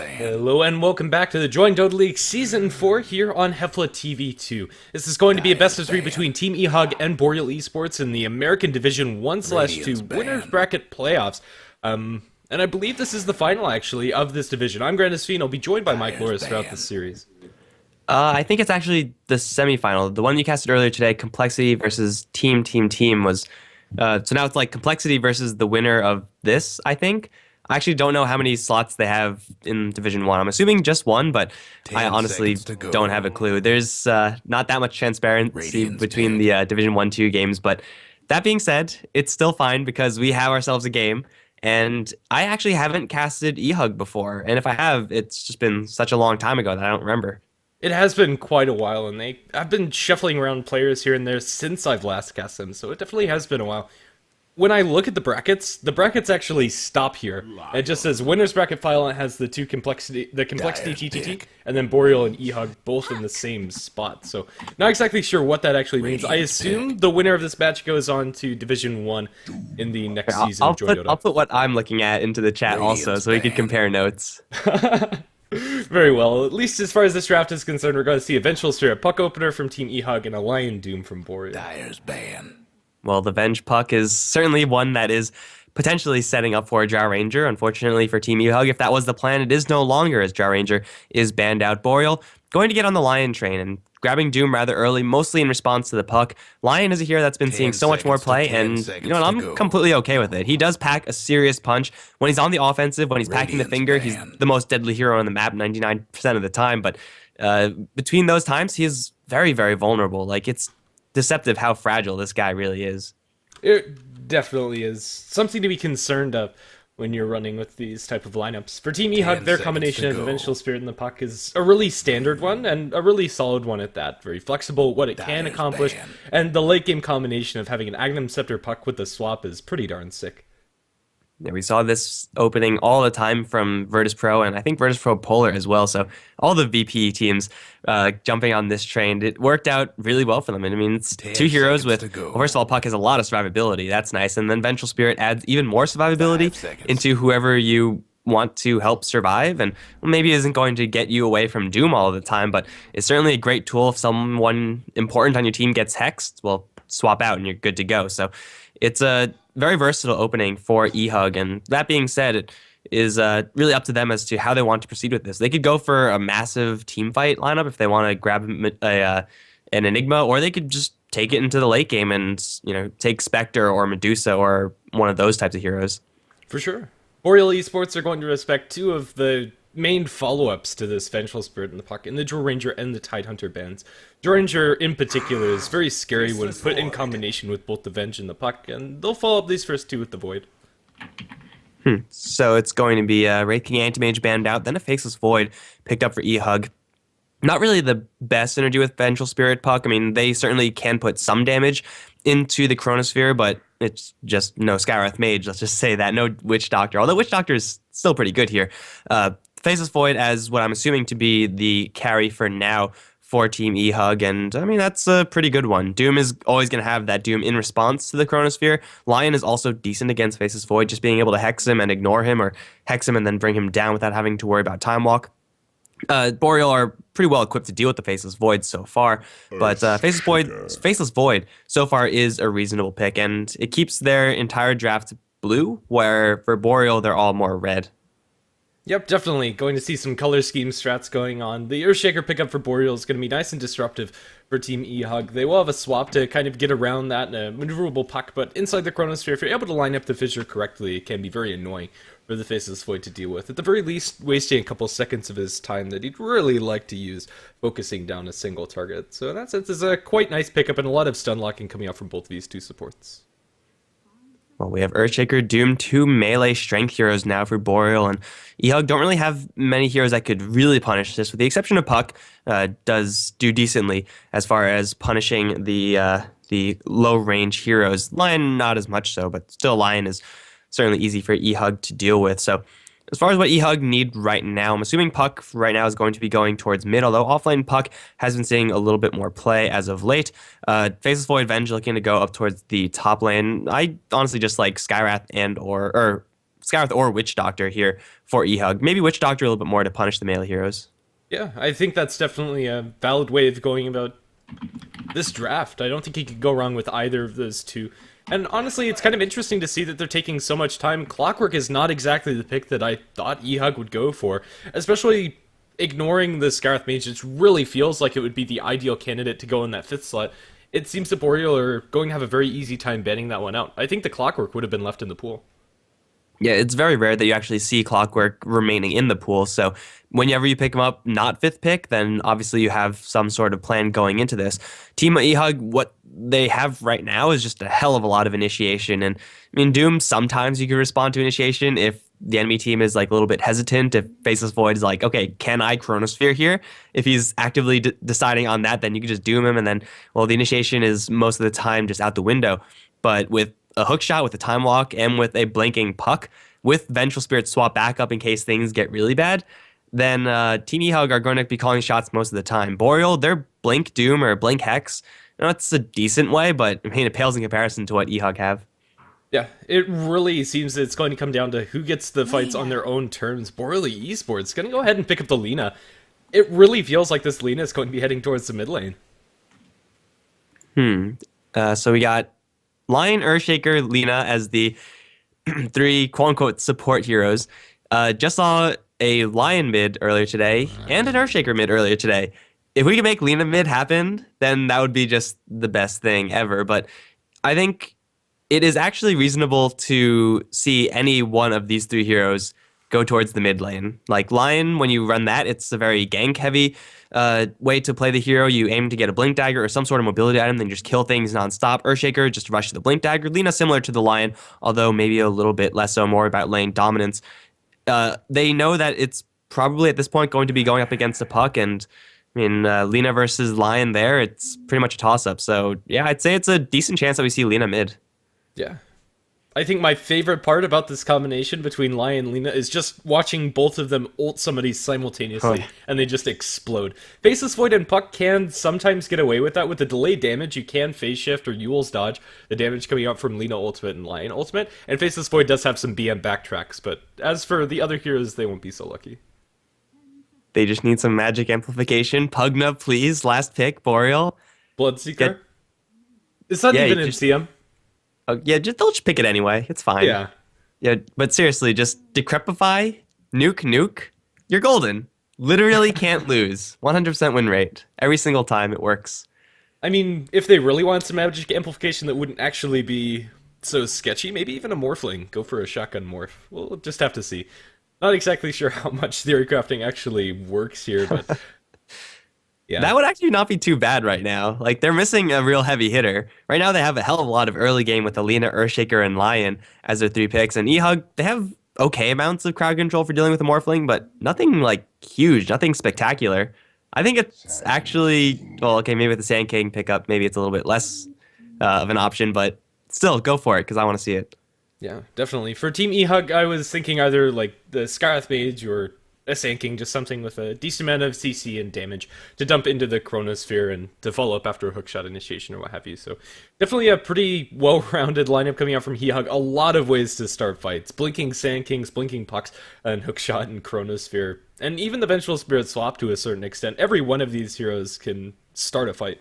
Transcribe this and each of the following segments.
Hello and welcome back to the Join Dota League Season 4 here on HeflaTV 2. This is going to be a best of 3 between Team eHug and Boreal Esports in the American Division 1/2 Winners Bracket Playoffs. And I believe this is the final, actually, of this division. I'm Grandis Fiend. I'll be joined by Mike Loris throughout this series. I think it's actually the semifinal. The one you casted earlier today, Complexity versus Team was... so now it's like Complexity versus the winner of this, I think. I actually don't know how many slots they have in Division 1. I'm assuming just one, but I honestly don't have a clue. There's not that much transparency between the Division 1-2 games, but that being said, it's still fine because we have ourselves a game, and I actually haven't casted eHug before, and if I have, it's just been such a long time ago that I don't remember. It has been quite a while, and I've been shuffling around players here and there since I've last cast them, so it definitely has been a while. When I look at the brackets actually stop here. It just says winners bracket file, and it has the complexity TTT, and then Boreal and eHug both in the same spot. So not exactly sure what that actually means. I assume the winner of this match goes on to Division 1 in the next season of Join Dota. I'll put what I'm looking at into the chat also, so we can compare notes. Very well. At least as far as this draft is concerned, we're going to see a Vengeful Spirit Puck Opener from Team eHug and a Lion Doom from Boreal. Dyer's ban. Well, the Venge Puck is certainly one that is potentially setting up for a Drow Ranger. Unfortunately for Team eHug, if that was the plan, it is no longer, as Drow Ranger is banned out. Boreal going to get on the Lion train and grabbing Doom rather early, mostly in response to the Puck. Lion is a hero that's been seeing so much more play, and you know, I'm completely okay with it. He does pack a serious punch. When he's on the offensive, when he's packing the finger, he's the most deadly hero on the map 99% of the time, but between those times, he is very, very vulnerable. Like, it's deceptive how fragile this guy really is. It definitely is something to be concerned of when you're running with these type of lineups. For Team eHug, their combination of the Vengeful Spirit and the Puck is a really standard one, and a really solid one at that. Very flexible, what it can accomplish, and the late game combination of having an Agnum Scepter Puck with the swap is pretty darn sick. Yeah, we saw this opening all the time from Virtus Pro, and I think Virtus Pro Polar as well. So all the VP teams jumping on this train. It worked out really well for them. And I mean, it's two heroes with, well, first of all, Puck has a lot of survivability. That's nice. And then Vengeful Spirit adds even more survivability into whoever you want to help survive. And maybe isn't going to get you away from Doom all the time, but it's certainly a great tool. If someone important on your team gets hexed, well, swap out and you're good to go. So it's a very versatile opening for eHug, and that being said, it is really up to them as to how they want to proceed with this. They could go for a massive team fight lineup if they want to grab an Enigma, or they could just take it into the late game and, you know, take Spectre or Medusa or one of those types of heroes. For sure. Boreal Esports are going to respect two of the main follow-ups to this Vengeful Spirit in the Puck in the Drow Ranger and the Tidehunter bands. Drow Ranger in particular is very scary when put in combination with both the Venge and the Puck, and they'll follow up these first two with the Void. So it's going to be Wraith King Anti-Mage banned out, then a Faceless Void picked up for eHug. Not really the best synergy with Vengeful Spirit Puck. I mean, they certainly can put some damage into the Chronosphere, but it's just no Skywrath Mage, let's just say that. No Witch Doctor, although Witch Doctor is still pretty good here. Faceless Void as what I'm assuming to be the carry for now for Team eHug, and I mean, that's a pretty good one. Doom is always going to have that Doom in response to the Chronosphere. Lion is also decent against Faceless Void, just being able to hex him and ignore him, or hex him and then bring him down without having to worry about Time Walk. Boreal are pretty well equipped to deal with the Faceless Void so far, but Faceless Void so far is a reasonable pick, and it keeps their entire draft blue, where for Boreal they're all more red. Yep, definitely. Going to see some color scheme strats going on. The Earthshaker pickup for Boreal is going to be nice and disruptive for Team eHug. They will have a swap to kind of get around that maneuverable Puck, but inside the Chronosphere, if you're able to line up the Fissure correctly, it can be very annoying for the Faceless Void to deal with. At the very least, wasting a couple seconds of his time that he'd really like to use focusing down a single target. So in that sense, it's a quite nice pickup and a lot of stun locking coming out from both of these two supports. Well, we have Earthshaker, Doom, two melee strength heroes now for Boreal, and eHug don't really have many heroes that could really punish this, with the exception of Puck, does do decently as far as punishing the low-range heroes. Lion, not as much so, but still Lion is certainly easy for eHug to deal with. So as far as what eHug need right now, I'm assuming Puck right now is going to be going towards mid, although offlane Puck has been seeing a little bit more play as of late. Faceless Void Venge looking to go up towards the top lane. I honestly just like Skywrath and or Scarith or Witch Doctor here for eHug. Maybe Witch Doctor a little bit more to punish the melee heroes. Yeah, I think that's definitely a valid way of going about this draft. I don't think you could go wrong with either of those two. And honestly, it's kind of interesting to see that they're taking so much time. Clockwork is not exactly the pick that I thought eHug would go for, especially ignoring the Scarith Mage. It really feels like it would be the ideal candidate to go in that 5th slot. It seems that Boreal are going to have a very easy time banning that one out. I think the Clockwork would have been left in the pool. Yeah, it's very rare that you actually see Clockwork remaining in the pool. So whenever you pick him up, not 5th pick, then obviously you have some sort of plan going into this. Team eHug, what they have right now is just a hell of a lot of initiation. And I mean, Doom, sometimes you can respond to initiation if the enemy team is like a little bit hesitant. If Faceless Void is like, okay, can I Chronosphere here? If he's actively deciding on that, then you can just Doom him. And then, well, the initiation is most of the time just out the window. But with a hook shot, with a time walk, and with a blinking puck, with Vengeful Spirit swap back up in case things get really bad, then Team eHug are going to be calling shots most of the time. Boreal, their Blink Doom or Blink Hex, it's a decent way, but I mean, it pales in comparison to what eHug have. Yeah, it really seems that it's going to come down to who gets the fights on their own terms. Boreal Esports going to go ahead and pick up the Lina. It really feels like this Lina is going to be heading towards the mid lane. So we got Lion, Earthshaker, Lina as the 3 quote-unquote support heroes. Just saw a Lion mid earlier today and an Earthshaker mid earlier today. If we can make Lina mid happen, then that would be just the best thing ever. But I think it is actually reasonable to see any one of these 3 heroes go towards the mid lane. Like Lion, when you run that, it's a very gank-heavy way to play the hero. You aim to get a Blink Dagger or some sort of mobility item, then just kill things nonstop. Earthshaker, just rush to the Blink Dagger. Lina, similar to the Lion, although maybe a little bit less so, more about lane dominance. They know that it's probably at this point going to be going up against a puck, and I mean, Lina versus Lion there, it's pretty much a toss-up. So yeah, I'd say it's a decent chance that we see Lina mid. Yeah. I think my favorite part about this combination between Lion and Lina is just watching both of them ult somebody simultaneously, and they just explode. Faceless Void and Puck can sometimes get away with that. With the delayed damage, you can phase shift or Yule's dodge the damage coming out from Lina ultimate and Lion ultimate, and Faceless Void does have some BM backtracks, but as for the other heroes, they won't be so lucky. They just need some magic amplification. Pugna, please, last pick, Boreal. Bloodseeker? It's not even in CM. Oh, yeah, they'll just pick it anyway. It's fine. Yeah, but seriously, just Decrepify, nuke, you're golden. Literally can't lose. 100% win rate. Every single time it works. I mean, if they really want some magic amplification that wouldn't actually be so sketchy, maybe even a Morphling. Go for a shotgun morph. We'll just have to see. Not exactly sure how much theory crafting actually works here, but yeah. That would actually not be too bad right now. Like, they're missing a real heavy hitter. Right now, they have a hell of a lot of early game with Alina, Earthshaker, and Lion as their 3 picks. And eHug, they have okay amounts of crowd control for dealing with a Morphling, but nothing, like, huge, nothing spectacular. I think it's actually, well, okay, maybe with the Sand King pickup, maybe it's a little bit less of an option, but still, go for it, because I want to see it. Yeah, definitely. For Team eHug, I was thinking either, like, the Scarith Mage or a Sand King, just something with a decent amount of CC and damage to dump into the Chronosphere and to follow up after a hookshot initiation or what have you. So definitely a pretty well-rounded lineup coming out from eHug. A lot of ways to start fights. Blinking Sand Kings, blinking pucks, and hookshot and Chronosphere. And even the Vengeful Spirit swap to a certain extent. Every one of these heroes can start a fight.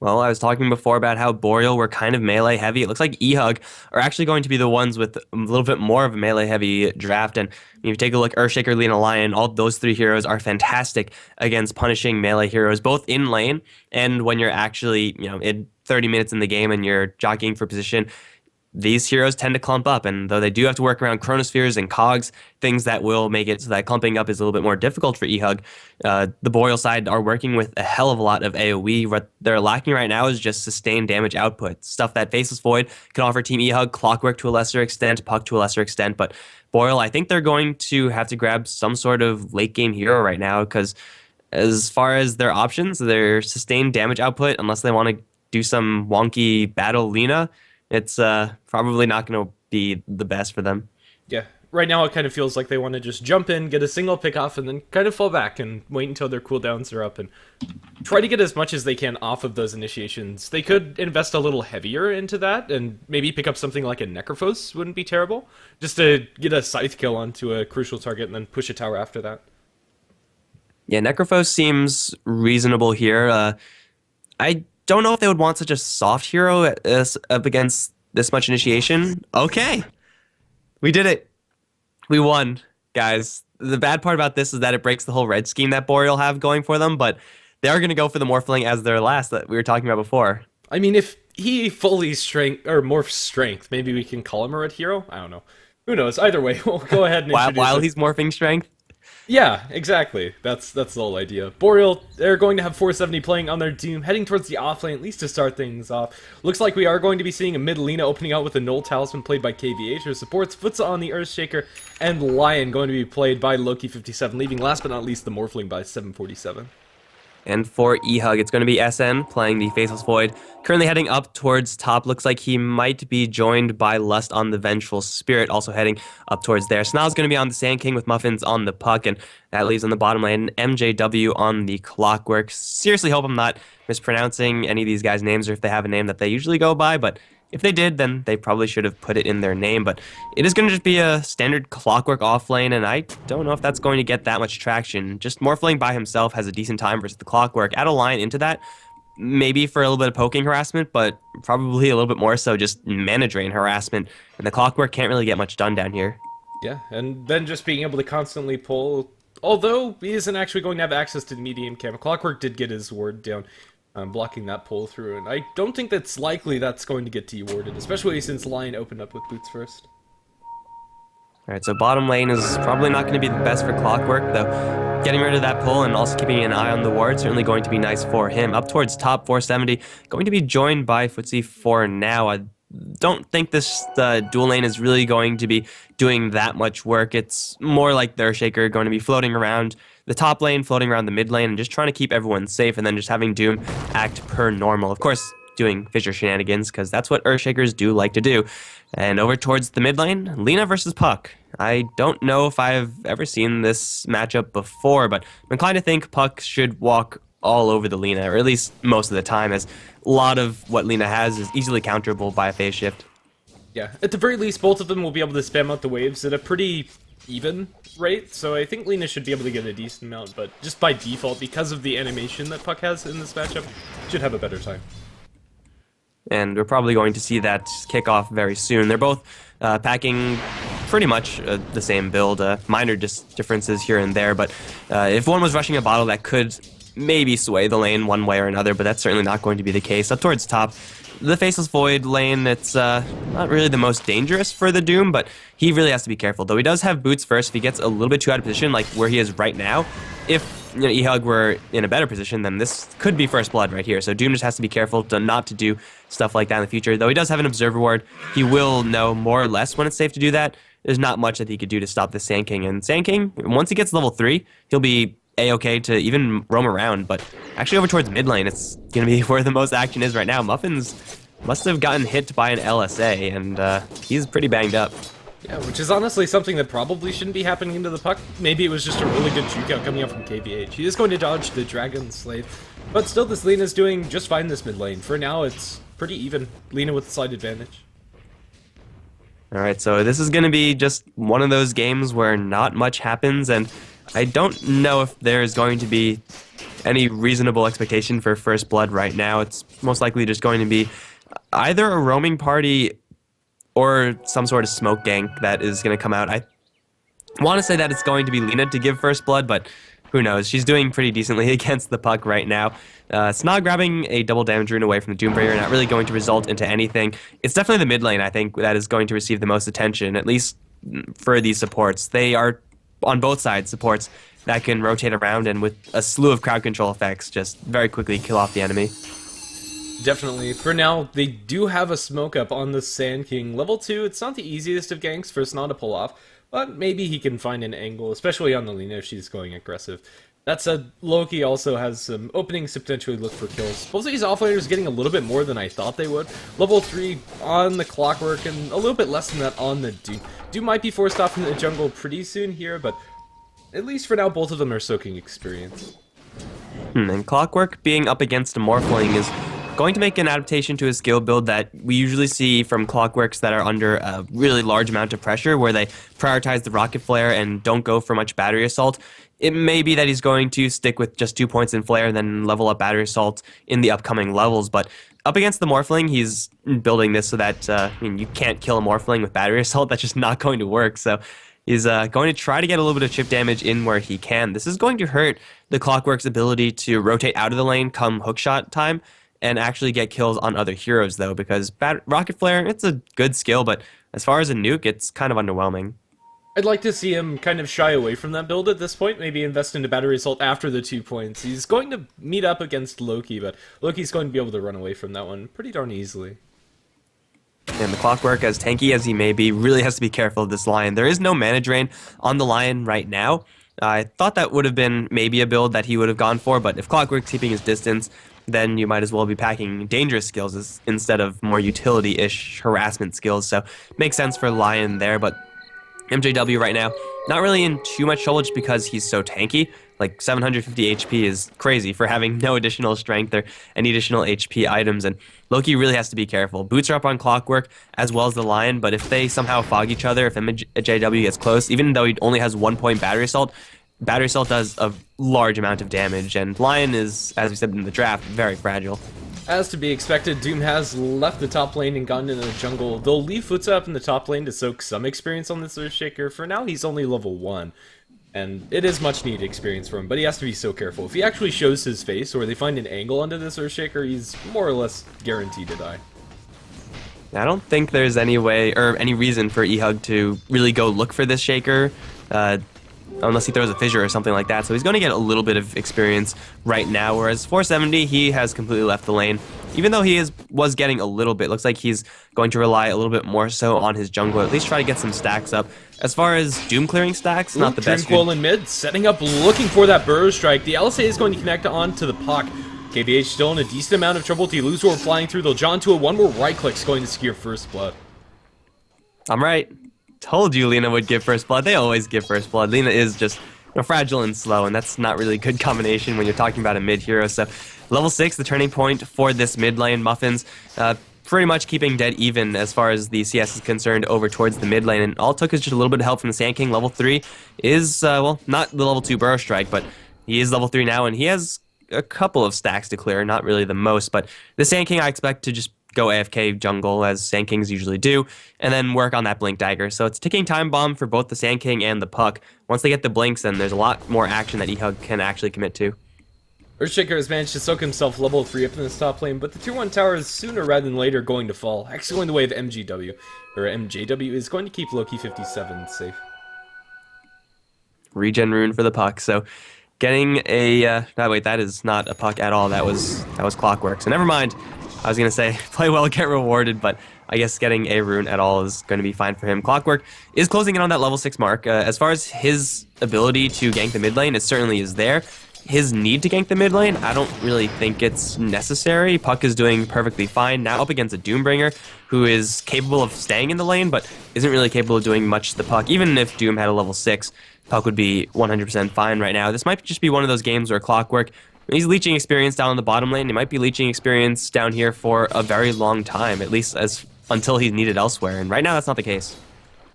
Well, I was talking before about how Boreal were kind of melee heavy. It looks like eHug are actually going to be the ones with a little bit more of a melee heavy draft. And if you take a look, Earthshaker, Lina, Lion, all those 3 heroes are fantastic against punishing melee heroes, both in lane and when you're actually, in 30 minutes in the game and you're jockeying for position. These heroes tend to clump up, and though they do have to work around chronospheres and cogs, things that will make it so that clumping up is a little bit more difficult for eHug, the Boreal side are working with a hell of a lot of AoE. What they're lacking right now is just sustained damage output, stuff that Faceless Void can offer Team eHug, Clockwork to a lesser extent, Puck to a lesser extent, but Boreal, I think they're going to have to grab some sort of late game hero right now, because as far as their options, their sustained damage output, unless they want to do some wonky battle Lina, it's probably not going to be the best for them. Yeah, right now it kind of feels like they want to just jump in, get a single pick off, and then kind of fall back and wait until their cooldowns are up and try to get as much as they can off of those initiations. They could invest a little heavier into that and maybe pick up something like a Necrophos wouldn't be terrible, just to get a scythe kill onto a crucial target and then push a tower after that. Yeah, Necrophos seems reasonable here. I don't know if they would want such a soft hero up against this much initiation. Okay, we did it. We won, guys. The bad part about this is that it breaks the whole red scheme that Boreal have going for them, but they are going to go for the Morphling as their last that we were talking about before. I mean, if he fully morphs strength, maybe we can call him a red hero? I don't know. Who knows? Either way, we'll go ahead and introduce While him. he's morphing strength? Yeah, exactly. That's the whole idea. Boreal, they're going to have 470 playing on their Doom, heading towards the offlane, at least to start things off. Looks like we are going to be seeing a mid Lina opening out with a Null Talisman played by KVH, or supports Futsa on the Earthshaker, and Lion going to be played by Loki57, leaving last but not least the Morphling by 747. And for eHug, it's going to be SN playing the Faceless Void. Currently heading up towards top. Looks like he might be joined by Lust on the Vengeful Spirit, also heading up towards there. Snow's going to be on the Sand King with Muffins on the Puck, and that leaves on the bottom lane MJW on the Clockwork. Seriously hope I'm not mispronouncing any of these guys' names, or if they have a name that they usually go by, but if they did, then they probably should have put it in their name. But it is going to just be a standard Clockwork offlane, and I don't know if that's going to get that much traction. Just Morphling by himself has a decent time versus the Clockwork. Add a line into that, maybe for a little bit of poking harassment, but probably a little bit more so just mana drain harassment. And the Clockwork can't really get much done down here. Yeah, and then just being able to constantly pull, although he isn't actually going to have access to the medium cam. Clockwork did get his ward down, blocking that pull through, and I don't think that's likely that's going to get dewarded, especially since Lion opened up with boots first. Alright, so bottom lane is probably not going to be the best for Clockwork, though getting rid of that pull and also keeping an eye on the ward certainly going to be nice for him. Up towards top, 470, going to be joined by Footsie for now. I don't think this dual lane is really going to be doing that much work. It's more like the Earthshaker going to be floating around the top lane, floating around the mid lane, and just trying to keep everyone safe, and then just having Doom act per normal. Of course, doing Fissure shenanigans, because that's what Earthshakers do like to do. And over towards the mid lane, Lina versus Puck. I don't know if I've ever seen this matchup before, but I'm inclined to think Puck should walk all over the Lina, or at least most of the time, as a lot of what Lina has is easily counterable by a phase shift. Yeah, at the very least, both of them will be able to spam out the waves at a pretty even rate, so I think Lina should be able to get a decent amount, but just by default, because of the animation that Puck has in this matchup, should have a better time. And we're probably going to see that kick off very soon. They're both packing pretty much the same build, minor differences here and there, but if one was rushing a bottle, that could maybe sway the lane one way or another, but that's certainly not going to be the case. Up towards top, the Faceless Void lane, it's not really the most dangerous for the Doom, but he really has to be careful. Though he does have boots first, if he gets a little bit too out of position, like where he is right now, if eHug were in a better position, then this could be first blood right here. So Doom just has to be careful not to do stuff like that in the future. Though he does have an Observer Ward, he will know more or less when it's safe to do that. There's not much that he could do to stop the Sand King. And Sand King, once he gets level 3, he'll be A-okay to even roam around. But actually over towards mid lane, it's going to be where the most action is right now. Muffins must have gotten hit by an LSA, and he's pretty banged up. Yeah, which is honestly something that probably shouldn't be happening into the Puck. Maybe it was just a really good juke out coming out from KVH. He is going to dodge the Dragon Slave, but still this Lina's doing just fine this mid lane. For now, it's pretty even. Lina with the slight advantage. Alright, so this is going to be just one of those games where not much happens, and I don't know if there's going to be any reasonable expectation for first blood right now. It's most likely just going to be either a roaming party or some sort of smoke gank that is going to come out. I want to say that it's going to be Lina to give first blood, but who knows? She's doing pretty decently against the Puck right now. Snog grabbing a double damage rune away from the Doombreaker, not really going to result into anything. It's definitely the mid lane, I think, that is going to receive the most attention, at least for these supports. They are, on both sides, supports that can rotate around and with a slew of crowd control effects, just very quickly kill off the enemy. Definitely. For now, they do have a smoke up on the Sand King. Level 2, it's not the easiest of ganks for Snog to pull off, but maybe he can find an angle, especially on the Lina if she's going aggressive. That said, Loki also has some openings to potentially look for kills. Both of these offlaners getting a little bit more than I thought they would. Level 3 on the Clockwork and a little bit less than that on the Doom. Doom might be forced off in the jungle pretty soon here, but at least for now, both of them are soaking experience. And Clockwork being up against a Morphling is going to make an adaptation to a skill build that we usually see from Clockworks that are under a really large amount of pressure, where they prioritize the Rocket Flare and don't go for much Battery Assault. It may be that he's going to stick with just 2 points in Flare and then level up Battery Assault in the upcoming levels, but up against the Morphling, he's building this so that you can't kill a Morphling with Battery Assault. That's just not going to work, so he's going to try to get a little bit of chip damage in where he can. This is going to hurt the Clockwork's ability to rotate out of the lane come hookshot time and actually get kills on other heroes, though, because Rocket Flare, it's a good skill, but as far as a nuke, it's kind of underwhelming. I'd like to see him kind of shy away from that build at this point, maybe invest into Battery Assault after the 2 points. He's going to meet up against Loki, but Loki's going to be able to run away from that one pretty darn easily. And the Clockwork, as tanky as he may be, really has to be careful of this Lion. There is no mana drain on the Lion right now. I thought that would have been maybe a build that he would have gone for, but if Clockwork's keeping his distance, then you might as well be packing dangerous skills instead of more utility-ish harassment skills. So makes sense for Lion there, but MJW right now, not really in too much trouble just because he's so tanky. Like 750 HP is crazy for having no additional strength or any additional HP items, and Loki really has to be careful. Boots are up on Clockwork as well as the Lion, but if they somehow fog each other, if MJW gets close, even though he only has 1 point Battery Assault does a large amount of damage, and Lion is, as we said in the draft, very fragile. As to be expected, Doom has left the top lane and gone into the jungle. They'll leave Futsa up in the top lane to soak some experience on this Earthshaker. For now, he's only level 1. And it is much needed experience for him, but he has to be so careful. If he actually shows his face, or they find an angle onto this Earthshaker, he's more or less guaranteed to die. I don't think there's any way, or any reason for eHug to really go look for this Shaker, unless he throws a fissure or something like that. So he's going to get a little bit of experience right now, whereas 470, he has completely left the lane. Even though he was getting a little bit, looks like he's going to rely a little bit more so on his jungle, at least try to get some stacks up. As far as Doom clearing stacks, not the best. Tranquil in mid, setting up, looking for that Burrow Strike. The LSA is going to connect on to the puck. KVH still in a decent amount of trouble. Illusorb flying through, they'll jaw into it. One more right click's going to secure first blood. I'm right. Told you Lina would give first blood. They always give first blood. Lina is just fragile and slow, and that's not really a good combination when you're talking about a mid hero. So level 6, the turning point for this mid lane. Muffins pretty much keeping dead even as far as the CS is concerned over towards the mid lane, and all it took is just a little bit of help from the Sand King. Level 3 is, well, not the level 2 Burrow Strike, but he is level 3 now, and he has a couple of stacks to clear, not really the most, but the Sand King I expect to just go AFK jungle, as Sand Kings usually do, and then work on that Blink Dagger. So it's a ticking time bomb for both the Sand King and the Puck. Once they get the Blinks, then there's a lot more action that eHug can actually commit to. Earthshaker has managed to soak himself level 3 up in this top lane, but the tier 1 tower is sooner rather than later going to fall. Actually going the way of MJW is going to keep Loki 57 safe. Regen rune for the Puck, so getting a... wait, that is not a Puck at all. That was Clockwork, so never mind. I was going to say, play well, get rewarded, but I guess getting a rune at all is going to be fine for him. Clockwork is closing in on that level 6 mark. As far as his ability to gank the mid lane, it certainly is there. His need to gank the mid lane, I don't really think it's necessary. Puck is doing perfectly fine. Now up against a Doombringer, who is capable of staying in the lane, but isn't really capable of doing much to the Puck. Even if Doom had a level 6, Puck would be 100% fine right now. This might just be one of those games where Clockwork, he's leeching experience down in the bottom lane. He might be leeching experience down here for a very long time, at least until he's needed elsewhere. And right now, that's not the case.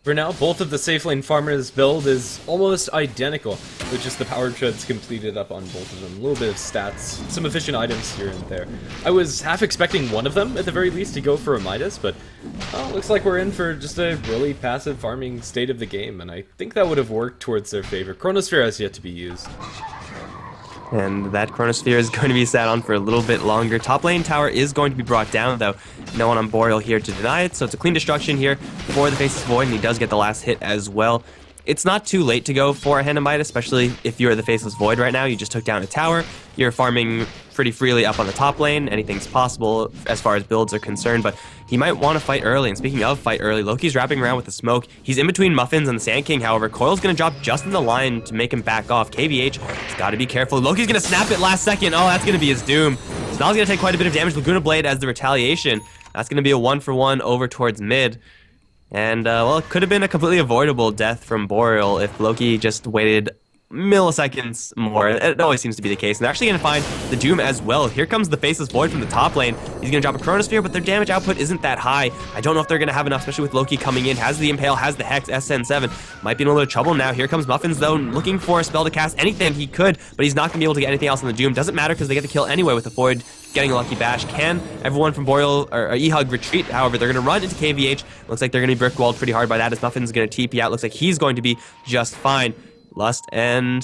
For now, both of the safe lane farmers' build is almost identical, with just the power treads completed up on both of them. A little bit of stats, some efficient items here and there. I was half expecting one of them, at the very least, to go for a Midas, but well, looks like we're in for just a really passive farming state of the game, and I think that would have worked towards their favor. Chronosphere has yet to be used. And that Chronosphere is going to be sat on for a little bit longer. Top lane tower is going to be brought down, though. No one on Boreal here to deny it, so it's a clean destruction here for the Faceless Void, and he does get the last hit as well. It's not too late to go for a Hand of Might, especially if you're the Faceless Void right now. You just took down a tower. You're farming pretty freely up on the top lane. Anything's possible as far as builds are concerned, but he might want to fight early. And speaking of fight early, Loki's wrapping around with the smoke. He's in between Muffins and the Sand King, however. Coil's going to drop just in the line to make him back off. KVH has got to be careful. Loki's going to snap it last second. Oh, that's going to be his doom. So now he's going to take quite a bit of damage. Laguna Blade as the retaliation. That's going to be a 1-for-1 over towards mid. And, well, it could have been a completely avoidable death from Boreal if Loki just waited milliseconds more. It always seems to be the case. And they're actually going to find the Doom as well. Here comes the Faceless Void from the top lane. He's going to drop a Chronosphere, but their damage output isn't that high. I don't know if they're going to have enough, especially with Loki coming in. Has the Impale, has the Hex, SN7. Might be in a little bit of trouble now. Here comes Muffins, though, looking for a spell to cast anything he could, but he's not going to be able to get anything else on the Doom. Doesn't matter because they get the kill anyway with the Void getting a lucky bash. Can everyone from Boreal or eHug retreat? However, they're going to run into KVH. Looks like they're going to be brick walled pretty hard by that as Muffin's going to TP out. Looks like he's going to be just fine. Lust and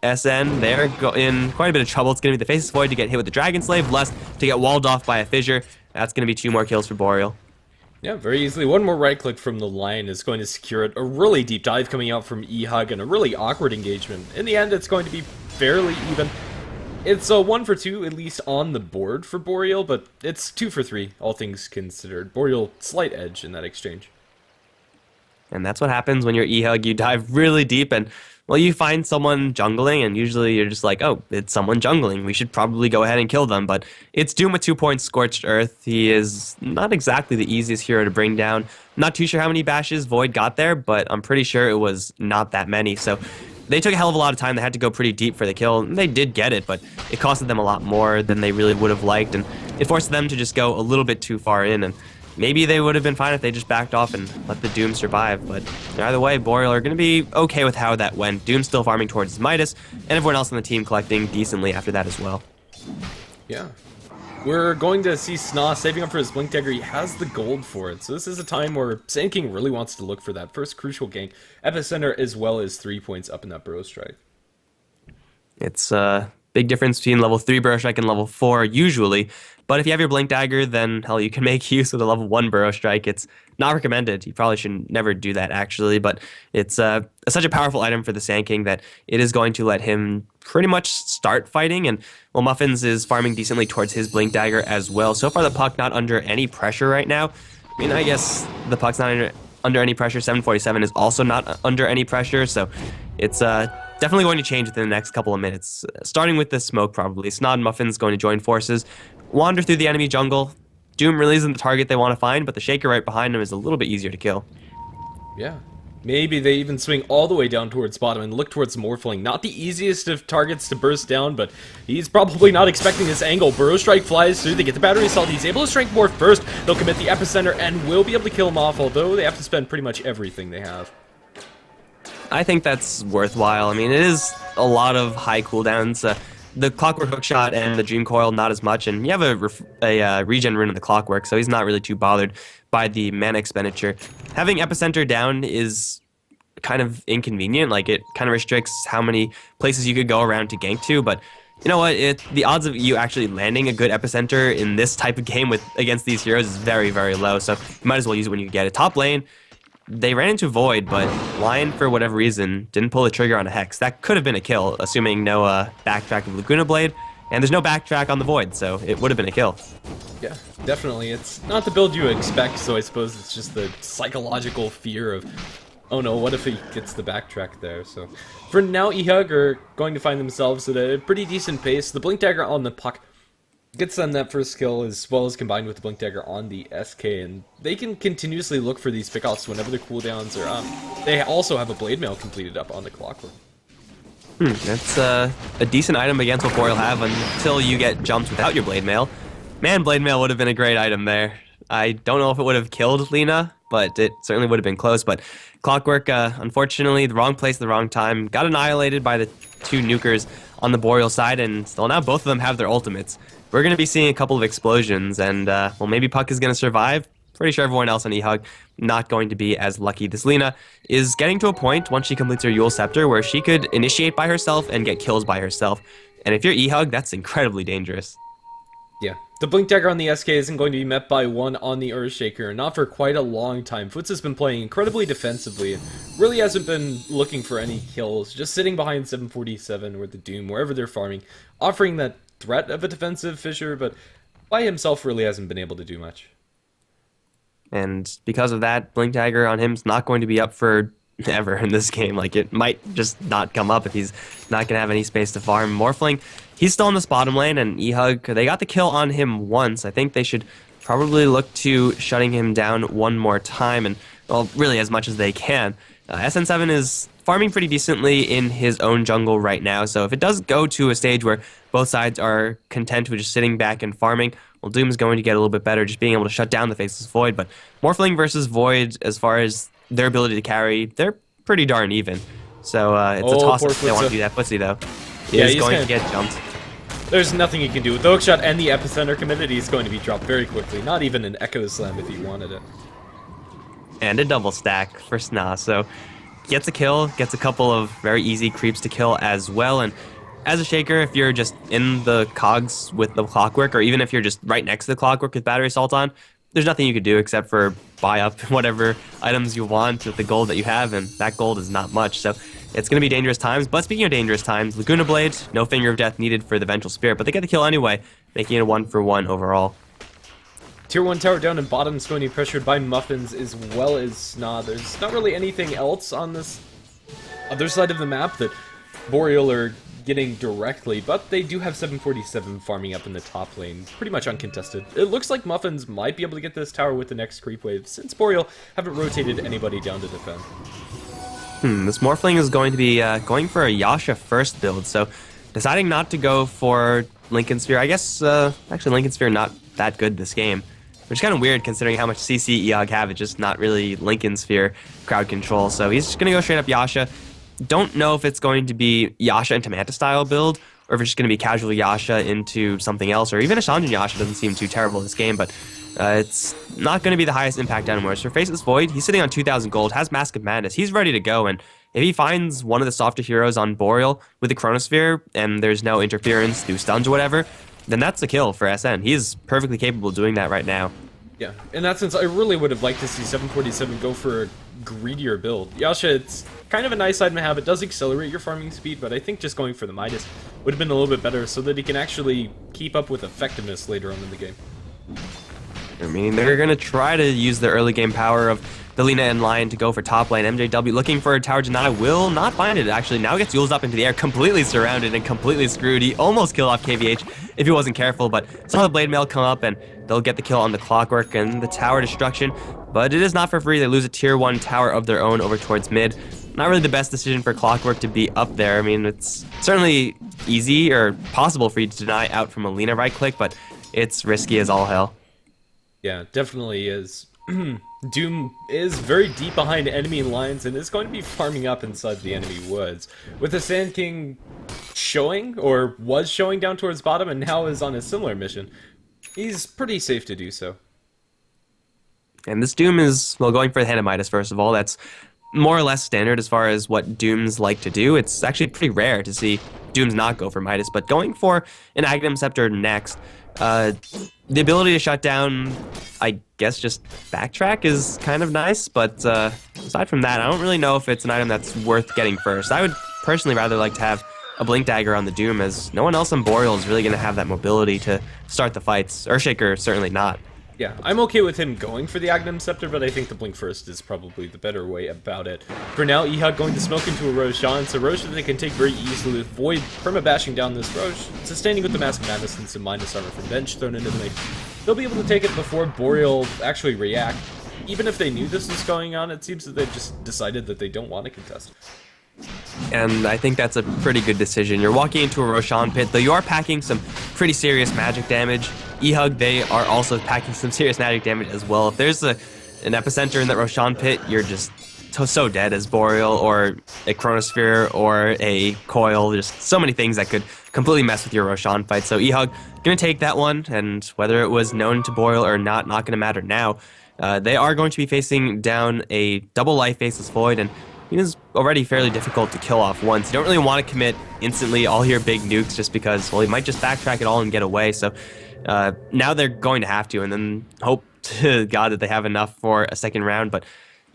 SN, they're in quite a bit of trouble. It's going to be the Faceless Void to get hit with the Dragon Slave, Lust to get walled off by a Fissure. That's going to be 2 more kills for Boreal. Yeah, very easily. One more right click from the line is going to secure it. A really deep dive coming out from eHug and a really awkward engagement. In the end, it's going to be fairly even. It's a 1 for 2, at least on the board for Boreal, but it's 2 for 3, all things considered. Boreal, slight edge in that exchange. And that's what happens when you're eHug. You dive really deep and, well, you find someone jungling, and usually you're just like, oh, it's someone jungling. We should probably go ahead and kill them. But it's Doom with 2 points, Scorched Earth. He is not exactly the easiest hero to bring down. Not too sure how many bashes Void got there, but I'm pretty sure it was not that many. So they took a hell of a lot of time. They had to go pretty deep for the kill. And they did get it, but it costed them a lot more than they really would have liked. And it forced them to just go a little bit too far in. And maybe they would have been fine if they just backed off and let the Doom survive, but either way, Boreal are going to be okay with how that went. Doom still farming towards his Midas, and everyone else on the team collecting decently after that as well. Yeah. We're going to see Sna saving up for his Blink Dagger. He has the gold for it, so this is a time where Sand King really wants to look for that first crucial gank, Epicenter, as well as 3 points up in that Burrow Strike. It's a big difference between level 3 Burrow Strike and level 4 usually. But if you have your Blink Dagger, then, hell, you can make use of the level 1 Burrow Strike. It's not recommended. You probably should never do that, actually. But it's such a powerful item for the Sand King that it is going to let him pretty much start fighting. And, well, Muffins is farming decently towards his Blink Dagger as well. So far, the Puck not under any pressure right now. I mean, I guess the Puck's not under any pressure. 747 is also not under any pressure. So it's definitely going to change within the next couple of minutes. Starting with the smoke, probably. Snod and Muffin's going to join forces, wander through the enemy jungle. Doom really isn't the target they want to find, but the Shaker right behind him is a little bit easier to kill. Yeah. Maybe they even swing all the way down towards bottom and look towards Morphling. Not the easiest of targets to burst down, but he's probably not expecting this angle. Burrow Strike flies through, they get the battery assault, he's able to strength morph first. They'll commit the Epicenter and will be able to kill him off, although they have to spend pretty much everything they have. I think that's worthwhile. I mean, it is a lot of high cooldowns. The Clockwork Hookshot and the Dream Coil, not as much. And you have a regen rune in the Clockwork, so he's not really too bothered by the mana expenditure. Having Epicenter down is kind of inconvenient. Like, it kind of restricts how many places you could go around to gank to. But you know what? The odds of you actually landing a good Epicenter in this type of game against these heroes is very, very low. So you might as well use it when you get it. Top lane, they ran into Void, but Lion, for whatever reason, didn't pull the trigger on a Hex. That could have been a kill, assuming no backtrack of Laguna Blade, and there's no backtrack on the Void, so it would have been a kill. Yeah, definitely. It's not the build you expect, so I suppose it's just the psychological fear of, oh no, what if he gets the backtrack there? So for now, eHug are going to find themselves at a pretty decent pace. The Blink Dagger on the Puck gets them that first kill, as well as combined with the Blink Dagger on the SK, and they can continuously look for these pickoffs whenever the cooldowns are up. They also have a Blade Mail completed up on the Clockwork. That's a decent item against what Boreal have until you get jumps without your Blade Mail. Man, Blade Mail would have been a great item there. I don't know if it would have killed Lina, but it certainly would have been close. But Clockwork, unfortunately, the wrong place, the wrong time, got annihilated by the 2 nukers on the Boreal side, and well, now both of them have their ultimates. We're going to be seeing a couple of explosions, and, well, maybe Puck is going to survive. Pretty sure everyone else on eHug not going to be as lucky. This Lina is getting to a point, once she completes her Yule Scepter, where she could initiate by herself and get kills by herself. And if you're eHug, that's incredibly dangerous. Yeah, the Blink Dagger on the SK isn't going to be met by one on the Earthshaker, not for quite a long time. Foots has been playing incredibly defensively and really hasn't been looking for any kills, just sitting behind 747 or the Doom, wherever they're farming, offering that threat of a defensive Fissure, but by himself really hasn't been able to do much. And because of that, Blink Dagger on him's not going to be up for ever in this game. Like, it might just not come up if he's not going to have any space to farm. Morphling, he's still in this bottom lane, and eHug, they got the kill on him once. I think they should probably look to shutting him down one more time. And well, really as much as they can. SN7 is farming pretty decently in his own jungle right now, so if it does go to a stage where both sides are content with just sitting back and farming, well, Doom is going to get a little bit better just being able to shut down the Faceless Void, but Morphling versus Void, as far as their ability to carry, they're pretty darn even. So it's a toss-up if they want to do that. Footsie, though, is going to get jumped. There's nothing he can do. With the hookshot and the epicenter committed, he's going to be dropped very quickly. Not even an Echo Slam if he wanted it. And a double stack for Sna, so gets a kill, gets a couple of very easy creeps to kill as well, and as a Shaker, if you're just in the cogs with the Clockwork, or even if you're just right next to the Clockwork with Battery Assault on, there's nothing you could do except for buy up whatever items you want with the gold that you have, and that gold is not much, so it's going to be dangerous times. But speaking of dangerous times, Laguna Blade, no Finger of Death needed for the Vengeful Spirit, but they get the kill anyway, making it a 1-for-1 overall. Tier 1 tower down and bottom's going to be pressured by Muffins as well as Sna. There's not really anything else on this other side of the map that Boreal are getting directly, but they do have 747 farming up in the top lane, pretty much uncontested. It looks like Muffins might be able to get this tower with the next creep wave, since Boreal haven't rotated anybody down to defend. This Morphling is going to be going for a Yasha first build, so deciding not to go for Lincoln Sphere. I guess, actually Lincoln Sphere not that good this game, which is kind of weird considering how much CC eHug have. It's just not really Lincoln Sphere crowd control, so he's just going to go straight up Yasha. Don't know if it's going to be Yasha into Manta style build, or if it's just going to be casual Yasha into something else, or even a Shanjin Yasha doesn't seem too terrible this game, but it's not going to be the highest impact anymore. So for Faceless Void, he's sitting on 2,000 gold, has Mask of Madness, he's ready to go, and if he finds one of the softer heroes on Boreal with the Chronosphere, and there's no interference through stuns or whatever, then that's a kill for SN. He is perfectly capable of doing that right now. Yeah, in that sense, I really would have liked to see 747 go for a greedier build. Yasha, it's kind of a nice item to have. It does accelerate your farming speed, but I think just going for the Midas would have been a little bit better so that he can actually keep up with effectiveness later on in the game. I mean, they're going to try to use the early game power of the Lina and Lion to go for top lane. MJW looking for a tower deny, will not find it. Actually, now gets Yules up into the air, completely surrounded and completely screwed. He almost killed off KVH if he wasn't careful, but saw the Blade Mail come up, and they'll get the kill on the Clockwork and the tower destruction. But it is not for free. They lose a tier 1 tower of their own over towards mid. Not really the best decision for Clockwork to be up there. I mean, it's certainly easy or possible for you to deny out from a Lina right click, but it's risky as all hell. Yeah, definitely is. Doom is very deep behind enemy lines and is going to be farming up inside the enemy woods. With the Sand King showing, or was showing down towards bottom, and now is on a similar mission, he's pretty safe to do so. And this Doom is, well, going for the Hand of Midas, first of all. That's more or less standard as far as what Dooms like to do. It's actually pretty rare to see Dooms not go for Midas, but going for an Aghanim Scepter next, the ability to shut down, I guess, just backtrack is kind of nice, but aside from that, I don't really know if it's an item that's worth getting first. I would personally rather like to have a Blink Dagger on the Doom, as no one else on Boreal is really going to have that mobility to start the fights. Earthshaker, certainly not. Yeah, I'm okay with him going for the Aghanim Scepter, but I think the Blink First is probably the better way about it. For now, eHug going to smoke into a Roshan, so Roshan they can take very easily with Void perma-bashing down this Rosh, sustaining with the Mask of Madness and some minus armor from bench thrown into the mix. They'll be able to take it before Boreal actually react. Even if they knew this was going on, it seems that they've just decided that they don't want to contest. And I think that's a pretty good decision. You're walking into a Roshan pit, though you are packing some pretty serious magic damage. eHug, they are also packing some serious magic damage as well. If there's an epicenter in that Roshan pit, you're just so dead as Boreal or a Chronosphere or a Coil. There's so many things that could completely mess with your Roshan fight. So eHug gonna take that one, and whether it was known to Boreal or not gonna matter now. They are going to be facing down a double life Faceless Void, and he is already fairly difficult to kill off once. You don't really want to commit instantly all your big nukes just because, well, he might just backtrack it all and get away. So now they're going to have to, and then hope to God that they have enough for a second round. But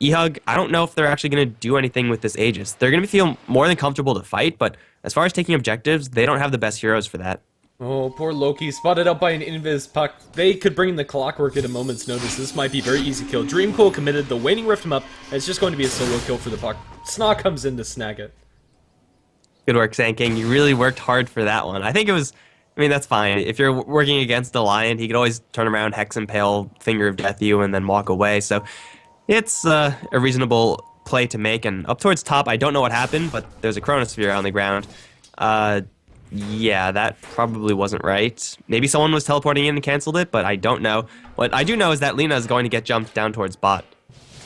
eHug, I don't know if they're actually going to do anything with this Aegis. They're going to feel more than comfortable to fight, but as far as taking objectives, they don't have the best heroes for that. Oh, poor Loki, spotted out by an Invis Puck. They could bring the Clockwork at a moment's notice. This might be a very easy kill. Dreamcool committed, the Waning rift him up, and it's just going to be a solo kill for the Puck. Sna comes in to snag it. Good work, Sand King. You really worked hard for that one. I think it was, I mean, that's fine. If you're working against the Lion, he could always turn around, Hex Impale, Finger of Death you, and then walk away. So It's a reasonable play to make, and up towards top, I don't know what happened, but there's a Chronosphere on the ground. Uh, yeah, that probably wasn't right. Maybe someone was teleporting in and canceled it, but I don't know. What I do know is that Lina is going to get jumped down towards bot.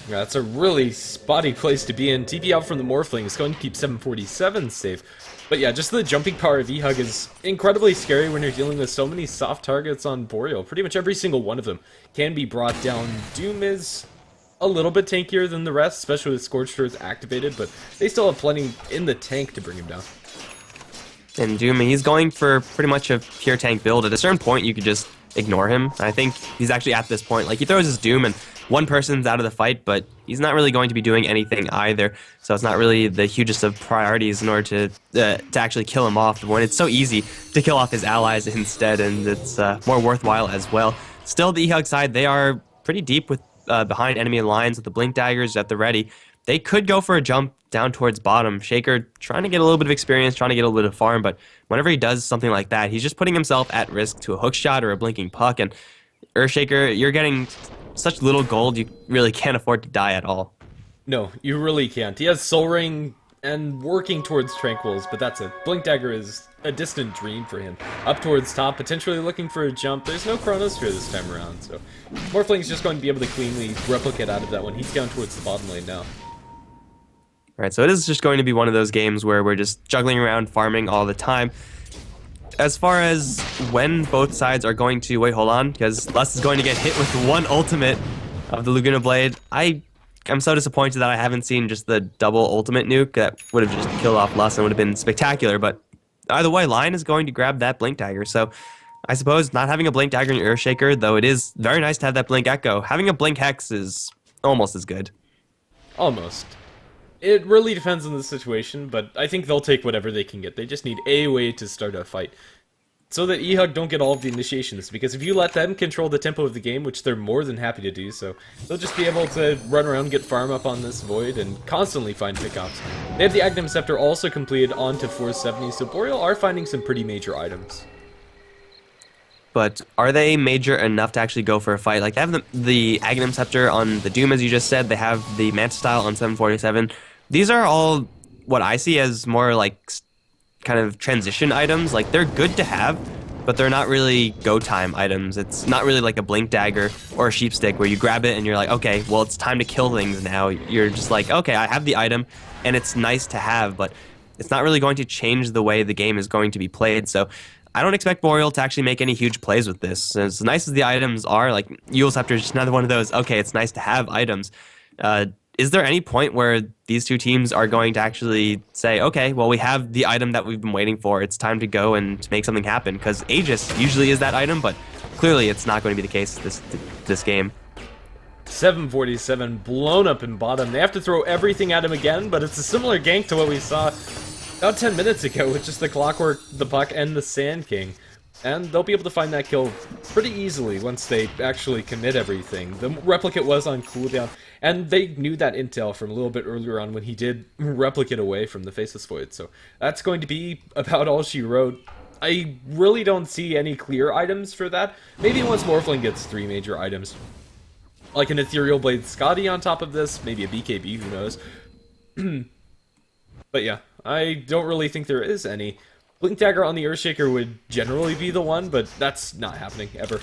Yeah, that's a really spotty place to be in. TP out from the Morphling is going to keep 747 safe. But yeah, just the jumping power of eHug is incredibly scary when you're dealing with so many soft targets on Boreal. Pretty much every single one of them can be brought down. Doom is a little bit tankier than the rest, especially with Scorched Earth activated, but they still have plenty in the tank to bring him down. And Doom, he's going for pretty much a pure tank build. At a certain point, you could just ignore him. I think he's actually at this point. Like, he throws his Doom, and one person's out of the fight, but he's not really going to be doing anything either. So it's not really the hugest of priorities in order to actually kill him off when it's so easy to kill off his allies instead, and it's more worthwhile as well. Still, the eHug side, they are pretty deep with behind enemy lines with the Blink Daggers at the ready. They could go for a jump down towards bottom. Shaker trying to get a little bit of experience, trying to get a little bit of farm, but whenever he does something like that, he's just putting himself at risk to a hook shot or a blinking puck, and Earthshaker, you're getting such little gold, you really can't afford to die at all. No, you really can't. He has Soul Ring and working towards Tranquils, but that's it. Blink Dagger is a distant dream for him. Up towards top, potentially looking for a jump. There's no Chronosphere this time around, so Morphling's just going to be able to cleanly replicate out of that one. He's down towards the bottom lane now. Right, so it is just going to be one of those games where we're just juggling around, farming all the time. As far as when both sides are going to... Wait, hold on, because Lust is going to get hit with one ultimate of the Laguna Blade. I'm so disappointed that I haven't seen just the double ultimate nuke. That would have just killed off Lust and would have been spectacular, but either way, Lion is going to grab that Blink Dagger, so I suppose not having a Blink Dagger in your Earthshaker, though it is very nice to have that Blink Echo, having a Blink Hex is almost as good. Almost. It really depends on the situation, but I think they'll take whatever they can get. They just need a way to start a fight. So that eHug don't get all of the initiations, because if you let them control the tempo of the game, which they're more than happy to do, so they'll just be able to run around, get farm up on this Void, and constantly find pickups. They have the Aghanim Scepter also completed onto 470, so Boreal are finding some pretty major items. But are they major enough to actually go for a fight? Like, they have the Aghanim Scepter on the Doom, as you just said. They have the Manta Style on 747. These are all what I see as more like kind of transition items. Like, they're good to have, but they're not really go time items. It's not really like a Blink Dagger or a Sheep Stick where you grab it and you're like, okay, well, it's time to kill things now. You're just like, okay, I have the item and it's nice to have, but it's not really going to change the way the game is going to be played. So I don't expect Boreal to actually make any huge plays with this. As nice as the items are, like, Eul Scepter is just another one of those, okay, it's nice to have items. Is there any point where these two teams are going to actually say, okay, well, we have the item that we've been waiting for. It's time to go and make something happen? Because Aegis usually is that item, but clearly it's not going to be the case this game. 747 blown up in bottom. They have to throw everything at him again, but it's a similar gank to what we saw about 10 minutes ago with just the Clockwork, the Puck, and the Sand King. And they'll be able to find that kill pretty easily once they actually commit everything. The Replicate was on cooldown, and they knew that intel from a little bit earlier on when he did Replicate away from the Faceless Void. So that's going to be about all she wrote. I really don't see any clear items for that. Maybe once Morphling gets 3 major items. Like an Ethereal Blade Scotty on top of this, maybe a BKB, who knows. But yeah, I don't really think there is any. Blink Dagger on the Earthshaker would generally be the one, but that's not happening, ever.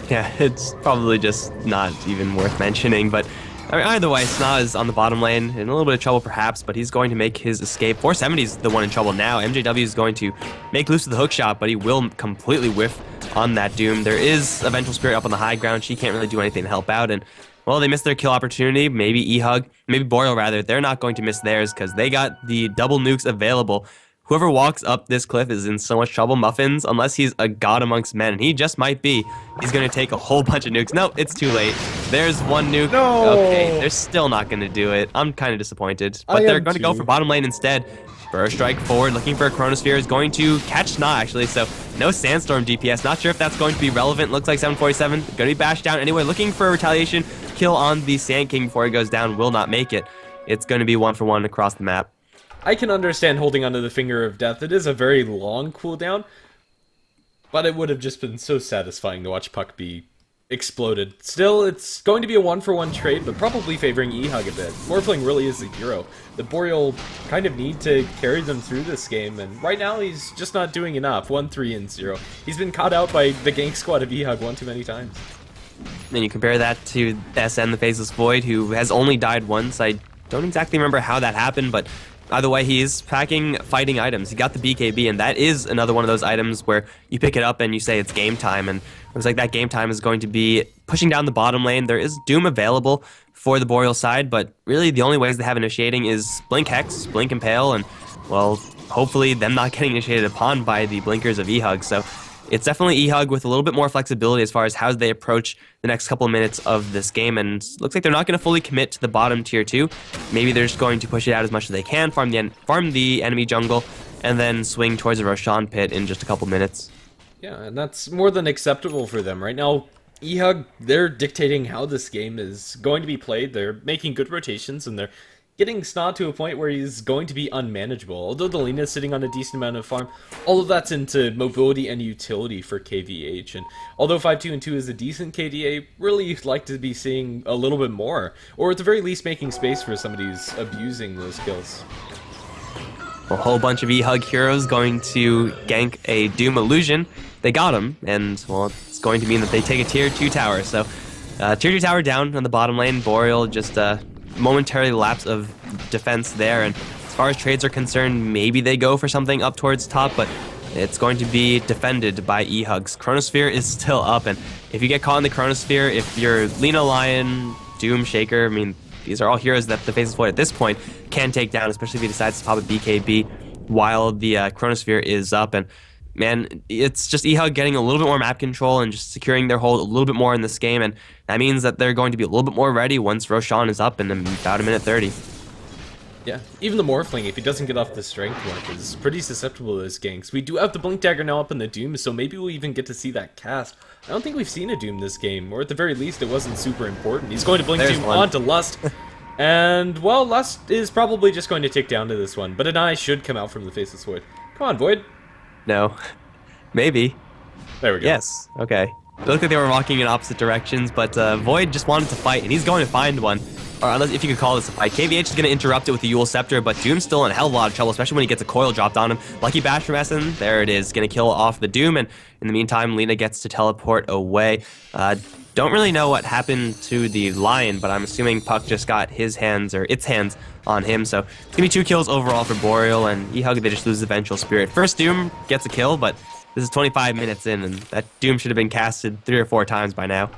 Yeah, it's probably just not even worth mentioning, but I mean, either way, Sna is on the bottom lane, in a little bit of trouble perhaps, but he's going to make his escape. 470 is the one in trouble now. MJW is going to make loose of the hook shot, but he will completely whiff on that Doom. There is a Vengeful Spirit up on the high ground. She can't really do anything to help out, and well, they missed their kill opportunity. Maybe eHug, maybe Boreal rather. They're not going to miss theirs because they got the double nukes available. Whoever walks up this cliff is in so much trouble. Muffins, unless he's a god amongst men, and he just might be, he's going to take a whole bunch of nukes. No, it's too late. There's one nuke. No! Okay, they're still not going to do it. I'm kind of disappointed. But they're going to go for bottom lane instead. Burst Strike forward, looking for a Chronosphere, is going to catch Sna, actually, so no Sandstorm DPS. Not sure if that's going to be relevant. Looks like 747. Going to be bashed down anyway, looking for a retaliation kill on the Sand King before he goes down. Will not make it. It's going to be 1-for-1 across the map. I can understand holding onto the Finger of Death. It is a very long cooldown, but it would have just been so satisfying to watch Puck be exploded. Still, it's going to be a 1-for-1 trade, but probably favoring eHug a bit. Morphling really is the hero. The Boreal kind of need to carry them through this game, and right now he's just not doing enough. 1-3-0. He's been caught out by the gank squad of eHug one too many times. And you compare that to SN, the Faceless Void, who has only died once. I don't exactly remember how that happened, but either way, he's packing fighting items. He got the BKB, and that is another one of those items where you pick it up and you say it's game time, and it looks like that game time is going to be pushing down the bottom lane. There is Doom available for the Boreal side, but really the only ways they have initiating is Blink Hex, Blink Impale, and, well, hopefully them not getting initiated upon by the blinkers of eHug. So it's definitely eHug with a little bit more flexibility as far as how they approach the next couple of minutes of this game, and looks like they're not going to fully commit to the bottom tier 2. Maybe they're just going to push it out as much as they can, farm the enemy jungle, and then swing towards the Roshan pit in just a couple minutes. Yeah, and that's more than acceptable for them. Right now, eHug, they're dictating how this game is going to be played. They're making good rotations, and they're getting Snot to a point where he's going to be unmanageable. Although the Lina is sitting on a decent amount of farm, all of that's into mobility and utility for KVH. And although 5-2-2 is a decent KDA, really you'd like to be seeing a little bit more, or at the very least making space for somebody who's abusing those kills. A whole bunch of eHug heroes going to gank a Doom Illusion. They got him, and, well, it's going to mean that they take a tier 2 tower. So, tier 2 tower down on the bottom lane. Boreal just momentary lapse of defense there, and as far as trades are concerned, maybe they go for something up towards top, but it's going to be defended by eHugs. Chronosphere is still up, and if you get caught in the Chronosphere, if you're Lina Lion, Doom, Shaker, I mean, these are all heroes that the Faceless Void at this point can take down, especially if he decides to pop a BKB while the Chronosphere is up. And man, it's just eHug getting a little bit more map control and just securing their hold a little bit more in this game, and that means that they're going to be a little bit more ready once Roshan is up in about a minute 30. Yeah, even the Morphling, if he doesn't get off the strength mark, is pretty susceptible to those ganks. We do have the Blink Dagger now up in the Doom, so maybe we'll even get to see that cast. I don't think we've seen a Doom this game, or at the very least, it wasn't super important. He's going to Blink Doom onto Lust, and, well, Lust is probably just going to tick down to this one, but an eye should come out from the Faceless Void. Come on, Void. No. Maybe. There we go. Yes. Okay. It looked like they were walking in opposite directions, but Void just wanted to fight, and he's going to find one. Or unless, if you could call this a fight. KVH is going to interrupt it with the Yule Scepter, but Doom's still in a hell of a lot of trouble, especially when he gets a coil dropped on him. Lucky Bash from Essen. There it is. Going to kill off the Doom, and in the meantime, Lina gets to teleport away. Don't really know what happened to the Lion, but I'm assuming Puck just got his hands, or its hands, on him. So it's going to be 2 kills overall for Boreal, and eHug, they just lose the Vengeful Spirit. First Doom gets a kill, but this is 25 minutes in, and that Doom should have been casted 3 or 4 times by now.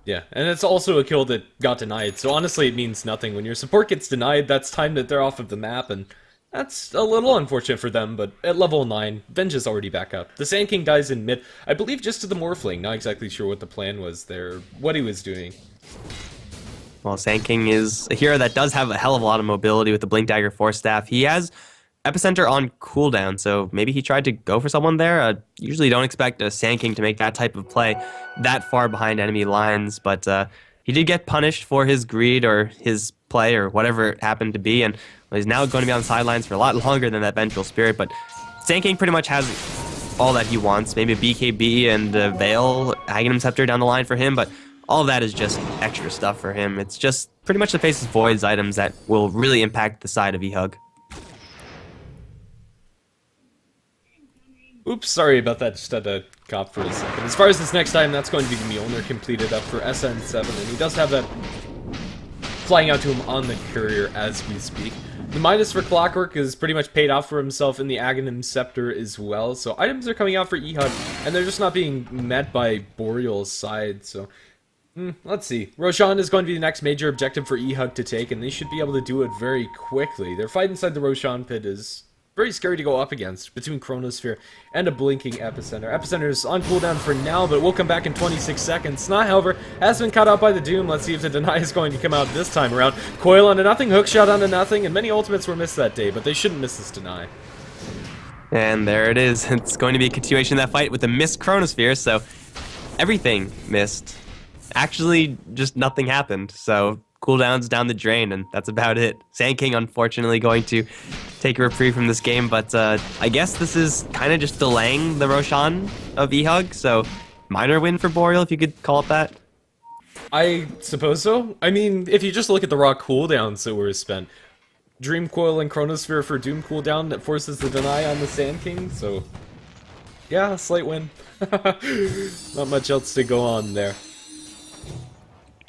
Yeah, and it's also a kill that got denied, so honestly it means nothing. When your support gets denied, that's time that they're off of the map, and that's a little unfortunate for them, but at level 9, Venge is already back up. The Sand King dies in mid, I believe just to the Morphling, not exactly sure what the plan was there, what he was doing. Well, Sand King is a hero that does have a hell of a lot of mobility with the Blink Dagger Force Staff. He has Epicenter on cooldown, so maybe he tried to go for someone there. Usually don't expect a Sand King to make that type of play that far behind enemy lines, but he did get punished for his greed or his play or whatever it happened to be, and he's now going to be on the sidelines for a lot longer than that Vengeful Spirit, but Sand King pretty much has all that he wants. Maybe a BKB and a Veil, Aghanim Scepter down the line for him, but all of that is just extra stuff for him. It's just pretty much the Faceless Void's items that will really impact the side of eHug. Oops, sorry about that, just had to cop for a second. As far as this next time, that's going to be Mjolnir completed up for SN7, and he does have that flying out to him on the courier as we speak. The Midas for Clockwork is pretty much paid off for himself in the Aghanim Scepter as well, so items are coming out for eHug, and they're just not being met by Boreal's side, so let's see. Roshan is going to be the next major objective for eHug to take, and they should be able to do it very quickly. Their fight inside the Roshan pit is very scary to go up against, between Chronosphere and a blinking Epicenter. Epicenter is on cooldown for now, but will come back in 26 seconds. Snot, however, has been caught out by the Doom. Let's see if the deny is going to come out this time around. Coil onto nothing, hookshot onto nothing, and many ultimates were missed that day, but they shouldn't miss this deny. And there it is. It's going to be a continuation of that fight with a missed Chronosphere, so everything missed. Actually, just nothing happened, so cooldowns down the drain, and that's about it. Sand King, unfortunately, going to take a reprieve from this game, but I guess this is kind of just delaying the Roshan of eHug, so minor win for Boreal, if you could call it that. I suppose so. I mean, if you just look at the raw cooldowns that were spent, Dream Coil and Chronosphere for Doom cooldown that forces the deny on the Sand King, so yeah, slight win. Not much else to go on there.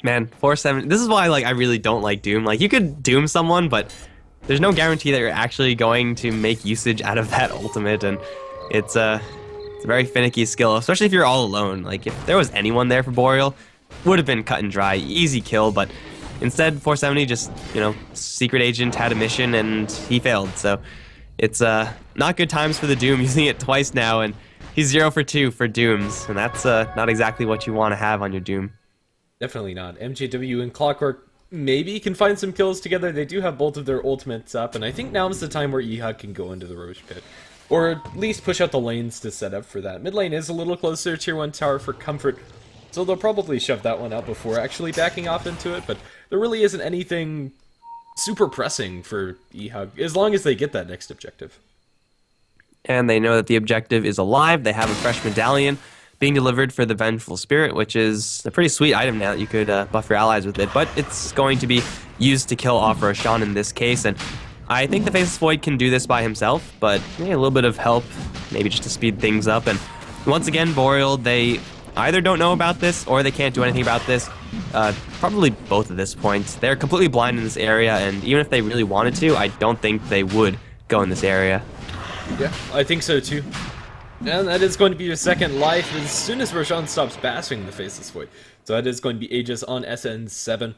Man, 470. This is why like I really don't like Doom. Like you could Doom someone, but there's no guarantee that you're actually going to make usage out of that ultimate, and it's a very finicky skill, especially if you're all alone. Like if there was anyone there for Boreal, would have been cut and dry, easy kill, but instead 470 just, you know, secret agent had a mission and he failed. So it's not good times for the Doom, using it twice now, and he's 0 for 2 for Dooms, and that's not exactly what you want to have on your Doom. Definitely not. MJW and Clockwork maybe can find some kills together. They do have both of their ultimates up, and I think now is the time where eHug can go into the Roche pit. Or at least push out the lanes to set up for that. Mid lane is a little closer to tier 1 tower for comfort, so they'll probably shove that one out before actually backing off into it, but there really isn't anything super pressing for eHug, as long as they get that next objective. And they know that the objective is alive. They have a fresh medallion being delivered for the Vengeful Spirit, which is a pretty sweet item now that you could buff your allies with it, but it's going to be used to kill off Roshan in this case, and I think the Faceless Void can do this by himself, but a little bit of help, maybe just to speed things up. And once again, Boreal, they either don't know about this or they can't do anything about this. Probably both at this point. They're completely blind in this area, and even if they really wanted to, I don't think they would go in this area. Yeah, I think so too. And that is going to be your second life as soon as Roshan stops bashing the Faceless Void. So that is going to be Aegis on SN7.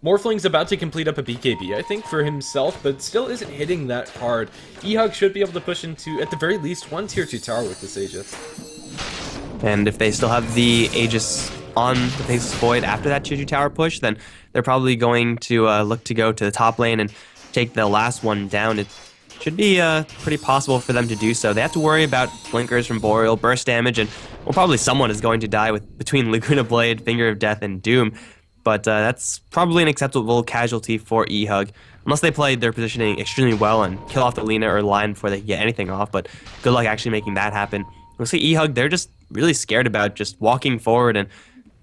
Morphling's about to complete up a BKB, I think, for himself, but still isn't hitting that hard. eHug should be able to push into, at the very least, one tier 2 tower with this Aegis. And if they still have the Aegis on the Faceless Void after that tier 2 tower push, then they're probably going to look to go to the top lane and take the last one down. It should be pretty possible for them to do so. They have to worry about blinkers from Boreal, burst damage, and well, probably someone is going to die between Laguna Blade, Finger of Death, and Doom. But that's probably an acceptable casualty for eHug, unless they play their positioning extremely well and kill off the Lina or line before they get anything off, but good luck actually making that happen. We'll see eHug, they're just really scared about just walking forward and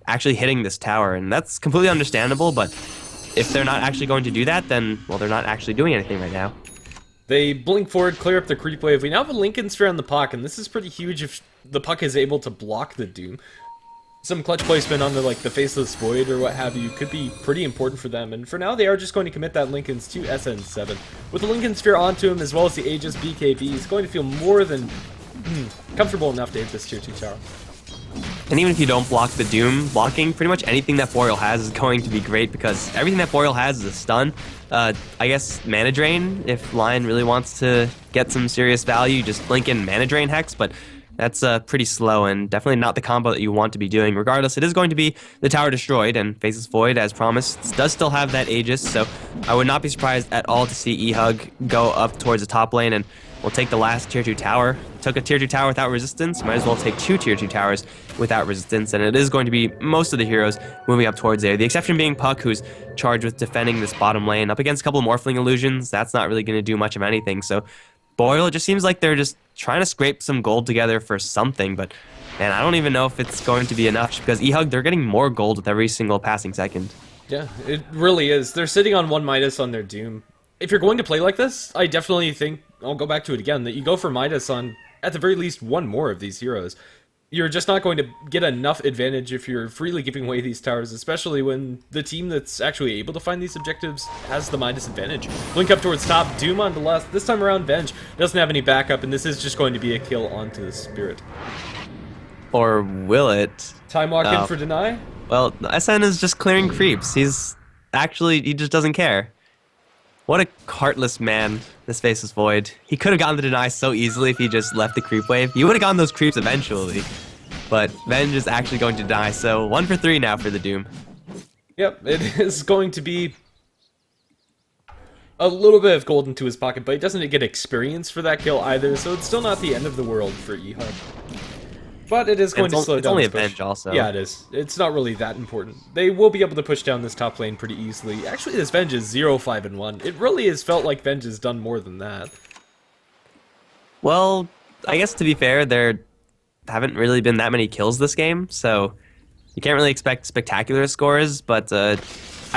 actually hitting this tower, and that's completely understandable, but if they're not actually going to do that, then, well, they're not actually doing anything right now. They blink forward, clear up the creep wave. We now have a Lincoln Sphere on the puck, and this is pretty huge if the puck is able to block the Doom. Some clutch placement on the Faceless Void or what have you could be pretty important for them, and for now they are just going to commit that Lincolns to SN7. With the Lincoln Sphere onto him as well as the Aegis BKB, he's going to feel more than comfortable enough to hit this tier 2 tower. And even if you don't block the Doom, blocking pretty much anything that Boreal has is going to be great, because everything that Boreal has is a stun. I guess Mana Drain, if Lion really wants to get some serious value, just blink in Mana Drain Hex, but that's pretty slow and definitely not the combo that you want to be doing. Regardless, it is going to be the tower destroyed, and Faceless Void, as promised, does still have that Aegis, so I would not be surprised at all to see eHug go up towards the top lane, and we'll take the last tier 2 tower. Took a tier 2 tower without resistance, might as well take 2 tier 2 towers without resistance, and it is going to be most of the heroes moving up towards there. The exception being Puck, who's charged with defending this bottom lane. Up against a couple of Morphling illusions, that's not really going to do much of anything, so Boreal, it just seems like they're just trying to scrape some gold together for something, but man, I don't even know if it's going to be enough, because eHug, they're getting more gold with every single passing second. Yeah, it really is. They're sitting on 1 Midas on their Doom. If you're going to play like this, I definitely think, I'll go back to it again, that you go for Midas on, at the very least, 1 more of these heroes. You're just not going to get enough advantage if you're freely giving away these towers, especially when the team that's actually able to find these objectives has the Midas advantage. Link up towards top, Doom on the left. This time around, Venge doesn't have any backup, and this is just going to be a kill onto the Spirit. Or will it? Time walk in for Deny? Well, SN is just clearing creeps. He just doesn't care. What a heartless man, this Faceless Void. He could have gotten the deny so easily if he just left the creep wave. He would have gotten those creeps eventually. But Venge is actually going to die, so 1 for 3 now for the Doom. Yep, it is going to be a little bit of gold into his pocket, but he doesn't get experience for that kill either, so it's still not the end of the world for eHug. But it is going to slow down. It's only a push. Venge also. Yeah, it is. It's not really that important. They will be able to push down this top lane pretty easily. Actually, this Venge is 0-5-1. It really has felt like Venge has done more than that. Well, I guess to be fair, there haven't really been that many kills this game, so You can't really expect spectacular scores, but I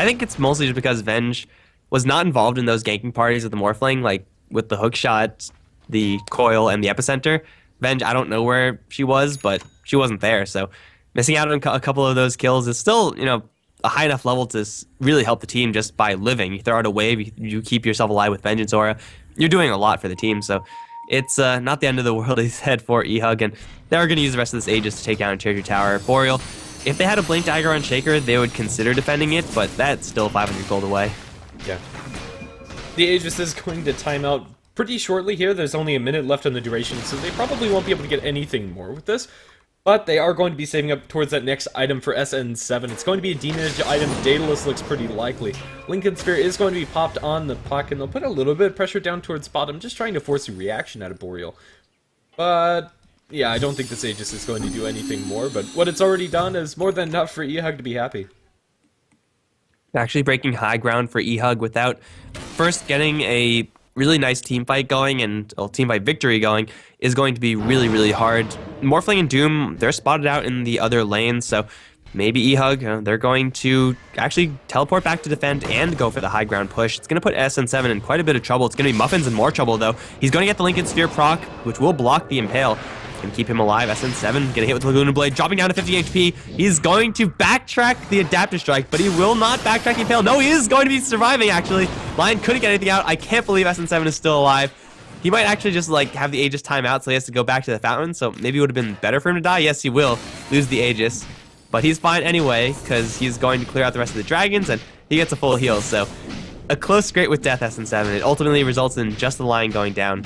think it's mostly just because Venge was not involved in those ganking parties with the Morphling, like with the hook shot, the coil, and the epicenter. Venge, I don't know where she was, but she wasn't there, so missing out on a couple of those kills is still, a high enough level to really help the team just by living. You throw out a wave, you keep yourself alive with Vengeance Aura. You're doing a lot for the team, so it's not the end of the world, he said, for eHug, and they're going to use the rest of this Aegis to take down a Tier 2 tower. Boreal, if they had a Blink Dagger on Shaker, they would consider defending it, but that's still 500 gold away. Yeah. The Aegis is going to time out pretty shortly here. There's only a minute left on the duration, so they probably won't be able to get anything more with this. But they are going to be saving up towards that next item for SN7. It's going to be a damage item. Daedalus looks pretty likely. Lincoln Sphere is going to be popped on the puck, and they'll put a little bit of pressure down towards bottom, just trying to force a reaction out of Boreal. But yeah, I don't think this Aegis is going to do anything more, but what it's already done is more than enough for eHug to be happy. Actually breaking high ground for eHug without first getting a really nice team fight going and team fight victory going is going to be really, really hard. Morphling and Doom, they're spotted out in the other lanes, so maybe eHug, they're going to actually teleport back to defend and go for the high ground push. It's going to put SN7 in quite a bit of trouble. It's going to be Muffins in more trouble, though. He's going to get the Lincoln Sphere proc, which will block the Impale and keep him alive. SN7 getting hit with the Laguna Blade, dropping down to 50 HP. He's going to backtrack the Adaptive Strike, but he will not backtrack the Impale. No, he is going to be surviving, actually. Lion couldn't get anything out. I can't believe SN7 is still alive. He might actually just have the Aegis time out, so he has to go back to the fountain, so maybe it would have been better for him to die. Yes, he will lose the Aegis, but he's fine anyway, because he's going to clear out the rest of the dragons, and he gets a full heal, so a close scrape with death, SN7. It ultimately results in just the Lion going down.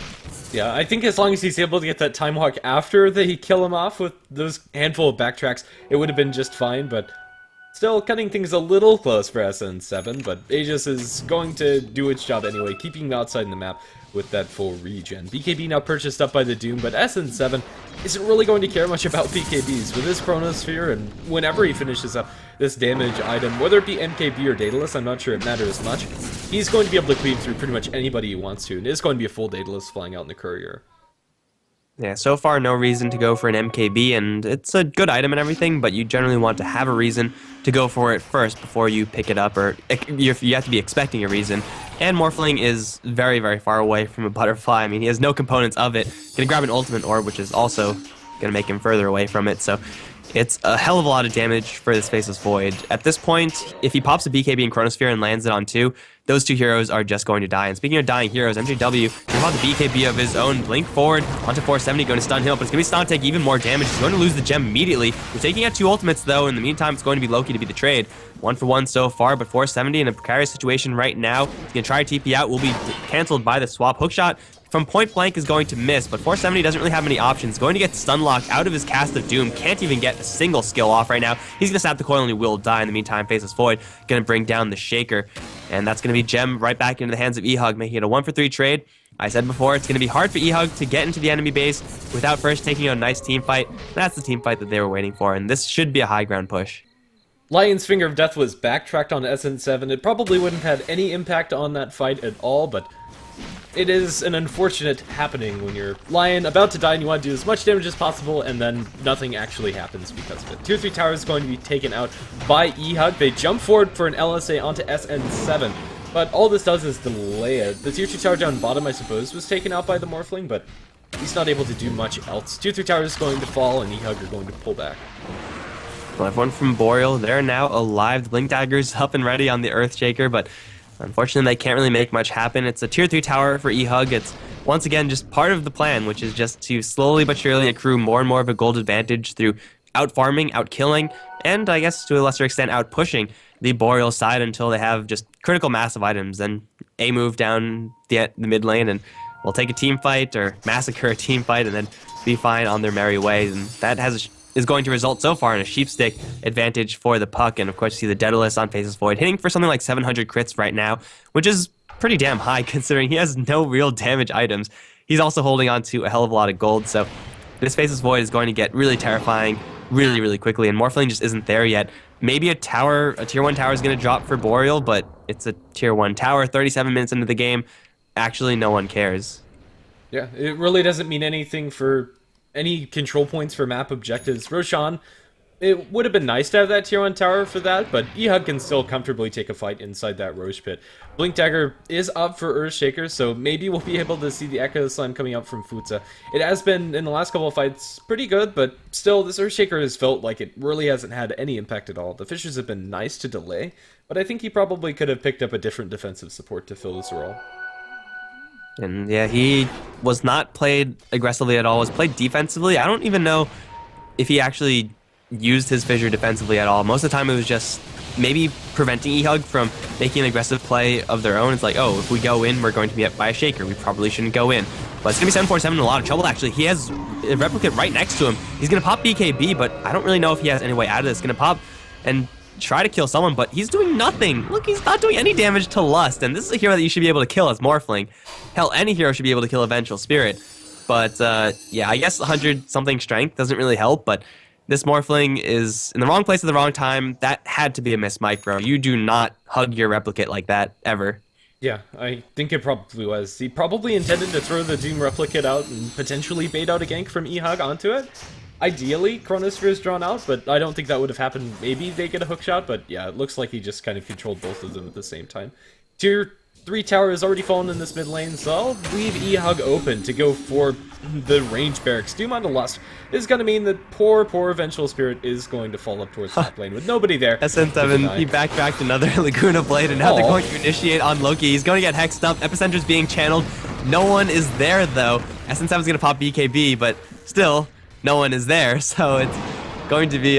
Yeah, I think as long as he's able to get that Time Walk after they kill him off with those handful of backtracks, it would have been just fine, but still cutting things a little close for SN7, but Aegis is going to do its job anyway, keeping him outside the map with that full regen. BKB now purchased up by the Doom, but SN7 isn't really going to care much about BKBs. With his Chronosphere, and whenever he finishes up this damage item, whether it be MKB or Daedalus, I'm not sure it matters much, he's going to be able to cleave through pretty much anybody he wants to, and it's going to be a full Daedalus flying out in the Courier. Yeah, so far no reason to go for an MKB, and it's a good item and everything, but you generally want to have a reason to go for it first before you pick it up, or you have to be expecting a reason. And Morphling is very, very far away from a Butterfly. I mean, he has no components of it. Gonna grab an Ultimate Orb, which is also gonna make him further away from it, so it's a hell of a lot of damage for this Faceless Void. At this point, if he pops a BKB and Chronosphere and lands it on 2, those 2 heroes are just going to die. And speaking of dying heroes, MJW can pop the BKB of his own, blink forward onto 470, going to stun him, but it's going to be stun, take even more damage. He's going to lose the gem immediately. We're taking out 2 ultimates, though. In the meantime, it's going to be Loki to be the trade. 1 for 1 so far, but 470 in a precarious situation right now. He's going to try to TP out, will be canceled by the swap. Hookshot from point blank is going to miss, but 470 doesn't really have many options. Going to get stun locked out of his cast of Doom. Can't even get a single skill off right now. He's going to snap the coil and he will die. In the meantime, Faceless Void going to bring down the Shaker. And that's going to be Gem right back into the hands of eHug, making it a 1 for 3 trade. I said before, it's going to be hard for eHug to get into the enemy base without first taking a nice team fight. That's the team fight that they were waiting for, and this should be a high ground push. Lion's Finger of Death was backtracked on SN7. It probably wouldn't have had any impact on that fight at all, but it is an unfortunate happening when you're Lion about to die and you want to do as much damage as possible, and then nothing actually happens because of it. Tier 3 tower is going to be taken out by eHug. They jump forward for an LSA onto SN7, but all this does is delay it. The Tier 2 tower down bottom, I suppose, was taken out by the Morphling, but he's not able to do much else. Tier 3 tower is going to fall, and eHug are going to pull back. Well, everyone from Boreal, they're now alive. The Blink Dagger's up and ready on the Earthshaker, but unfortunately they can't really make much happen. It's a Tier 3 tower for eHug. It's once again just part of the plan, which is just to slowly but surely accrue more and more of a gold advantage through out-farming, out-killing, and I guess to a lesser extent out-pushing the Boreal side until they have just critical massive items. Then A move down the mid lane and we'll take a team fight or massacre a team fight and then be fine on their merry way. And that is going to result so far in a sheepstick advantage for the puck. And of course, you see the Daedalus on Faceless Void hitting for something like 700 crits right now, which is pretty damn high considering he has no real damage items. He's also holding on to a hell of a lot of gold, so this Faceless Void is going to get really terrifying really, really quickly, and Morphling just isn't there yet. Maybe a Tier 1 tower is going to drop for Boreal, but it's a Tier 1 tower, 37 minutes into the game. Actually, no one cares. Yeah, it really doesn't mean anything for any control points for map objectives. Roshan It would have been nice to have that tier 1 tower for that, but eHug can still comfortably take a fight inside that Roche pit. Blink Dagger is up for Earthshaker, so maybe we'll be able to see the Echo Slam coming up from Futsa. It has been, in the last couple of fights, pretty good, but still, this Earthshaker has felt like it really hasn't had any impact at all. The Fissures have been nice to delay, but I think he probably could have picked up a different defensive support to fill this role. And yeah, he was not played aggressively at all, was played defensively. I don't even know if he actually used his fissure defensively at all. Most of the time it was just maybe preventing eHug from making an aggressive play of their own. It's like, oh, if we go in, we're going to be up by a shaker. We probably shouldn't go in. But it's going to be 747 in a lot of trouble, actually. He has a replicate right next to him. He's going to pop BKB, but I don't really know if he has any way out of this. Going to pop and try to kill someone, but he's doing nothing. Look, he's not doing any damage to Lust, and this is a hero that you should be able to kill as Morphling. Hell, any hero should be able to kill a Vengeful Spirit. But, yeah, I guess 100-something strength doesn't really help, but this Morphling is in the wrong place at the wrong time. That had to be a miss, Mike, bro. You do not hug your replicate like that, ever. Yeah, I think it probably was. He probably intended to throw the Doom replicate out and potentially bait out a gank from eHug onto it. Ideally, Chronosphere is drawn out, but I don't think that would have happened. Maybe they get a hookshot, but yeah, it looks like he just kind of controlled both of them at the same time. Tier 3 tower has already fallen in this mid lane, so I'll leave eHug open to go for the range barracks. Doom onto Lust is going to mean that poor Vengeful Spirit is going to fall up towards top lane with nobody there. SN7, he backtracked another Laguna Blade, and now they're going to initiate on Loki. He's going to get hexed up. Epicenter's being channeled. No one is there, though. SN7's going to pop BKB, but still, no one is there, so it's going to be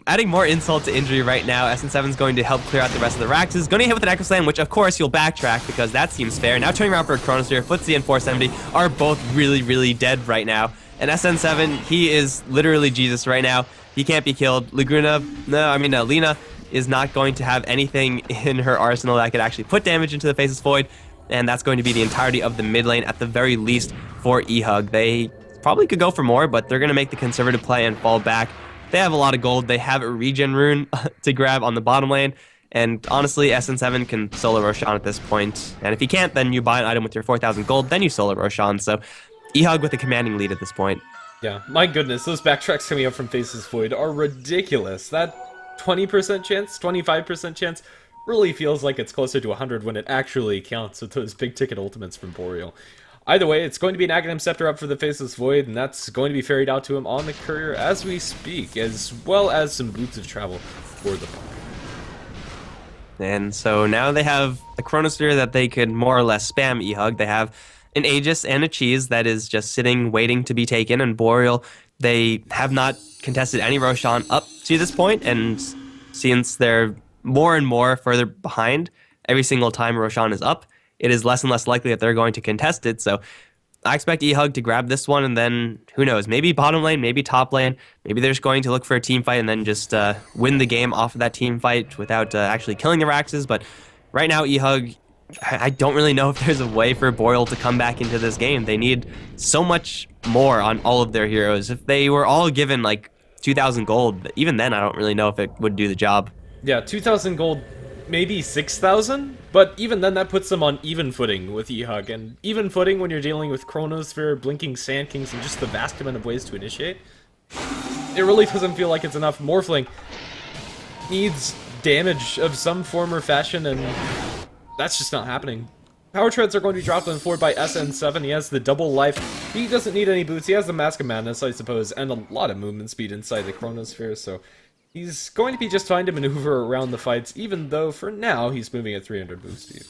adding more insult to injury right now. SN7's going to help clear out the rest of the racks. He's going to hit with an Echo Slam, which of course you'll backtrack because that seems fair. Now turning around for a Chronosphere, Footsie and 470 are both really dead right now. And SN7, he is literally Jesus right now. He can't be killed. Lina is not going to have anything in her arsenal that could actually put damage into the Faceless Void, and that's going to be the entirety of the mid lane at the very least for eHug. They probably could go for more, but they're going to make the conservative play and fall back. They have a lot of gold. They have a regen rune to grab on the bottom lane. And honestly, SN7 can solo Roshan at this point. And if he can't, then you buy an item with your 4,000 gold, then you solo Roshan. So eHug with a commanding lead at this point. Yeah, my goodness, those backtracks coming up from Faceless Void are ridiculous. That 20% chance, 25% chance really feels like it's closer to 100 when it actually counts with those big ticket ultimates from Boreal. Either way, it's going to be an Aghanim Scepter up for the Faceless Void, and that's going to be ferried out to him on the courier as we speak, as well as some boots of travel for the puck. And so now they have a Chronosphere that they could more or less spam eHug. They have an Aegis and a Cheese that is just sitting, waiting to be taken, and Boreal, they have not contested any Roshan up to this point, and since they're more and more further behind, every single time Roshan is up, it is less and less likely that they're going to contest it. So I expect eHug to grab this one, and then, who knows, maybe bottom lane, maybe top lane, maybe they're just going to look for a team fight and then just win the game off of that team fight without actually killing the Raxes. But right now, eHug, I don't really know if there's a way for Boreal to come back into this game. They need so much more on all of their heroes. If they were all given like 2,000 gold, even then I don't really know if it would do the job. Yeah, 2,000 gold, maybe 6,000? But even then, that puts them on even footing with eHug, and even footing when you're dealing with Chronosphere, Blinking Sand Kings, and just the vast amount of ways to initiate. It really doesn't feel like it's enough. Morphling needs damage of some form or fashion, and that's just not happening. Power Treads are going to be dropped on the floor by SN7. He has the double life. He doesn't need any boots. He has the Mask of Madness, I suppose, and a lot of movement speed inside the Chronosphere, so he's going to be just fine to maneuver around the fights, even though for now he's moving at 300 boost speed.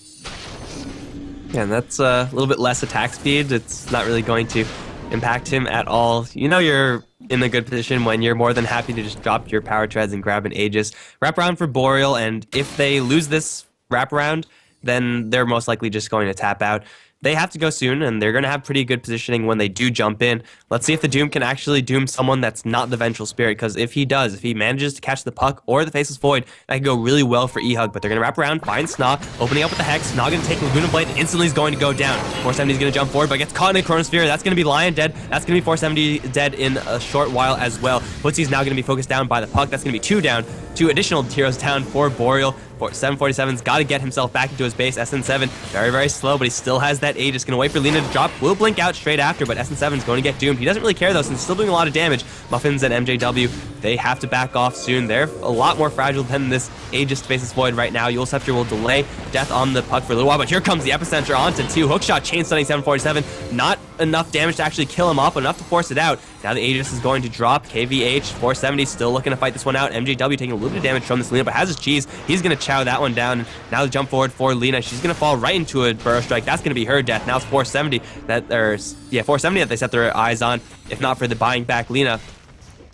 Yeah, and that's a little bit less attack speed. It's not really going to impact him at all. You know you're in a good position when you're more than happy to just drop your Power Treads and grab an Aegis. Wrap around for Boreal, and if they lose this wraparound, then they're most likely just going to tap out. They have to go soon, and they're going to have pretty good positioning when they do jump in. Let's see if the Doom can actually Doom someone that's not the Vengeful Spirit, because if he does, if he manages to catch the puck or the Faceless Void, that can go really well for eHug, but they're going to wrap around, find Snog, opening up with the Hex. Snog going to take Laguna Blade, and instantly is going to go down. 470 is going to jump forward, but gets caught in a Chronosphere. That's going to be Lion dead. That's going to be 470 dead in a short while as well. Footsie's now going to be focused down by the puck. That's going to be 2 down. 2 additional heroes down for Boreal. 747's got to get himself back into his base. SN7, very, very slow, but he still has that Aegis. Going to wait for Lina to drop. Will blink out straight after, but SN7's going to get doomed. He doesn't really care, though, since he's still doing a lot of damage. Muffins and MJW, they have to back off soon. They're a lot more fragile than this Aegis Faceless Void right now. Yule Scepter will delay death on the puck for a little while, but here comes the Epicenter onto 2. Hookshot, chain stunning 747. Not enough damage to actually kill him off, but enough to force it out. Now the Aegis is going to drop. KVH, 470, still looking to fight this one out. MJW taking a little bit of damage from this Lina, but has his cheese. He's going to chow that one down. Now the jump forward for Lina. She's going to fall right into a Burrow Strike. That's going to be her death. Now it's 470 that they set their eyes on. If not for the buying back Lina.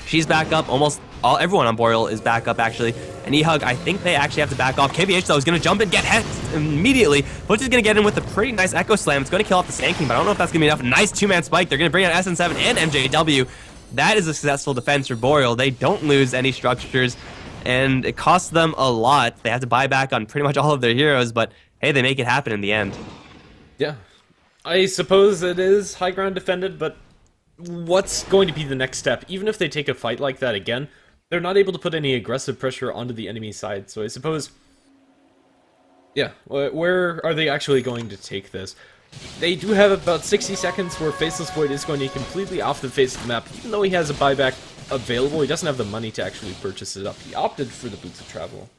She's back up. Everyone on Boreal is back up, actually. And eHug, I think they actually have to back off. KVH, though, is going to jump and get hexed immediately. Butch is going to get in with a pretty nice Echo Slam. It's going to kill off the Sand King, but I don't know if that's going to be enough. Nice two-man spike. They're going to bring out SN7 and MJW. That is a successful defense for Boreal. They don't lose any structures, and it costs them a lot. They have to buy back on pretty much all of their heroes, but hey, they make it happen in the end. Yeah. I suppose it is high ground defended, but what's going to be the next step? Even if they take a fight like that again, they're not able to put any aggressive pressure onto the enemy side. So I suppose, yeah, where are they actually going to take this? They do have about 60 seconds where Faceless Void is going to be completely off the face of the map. Even though he has a buyback available, he doesn't have the money to actually purchase it up. He opted for the Boots of Travel.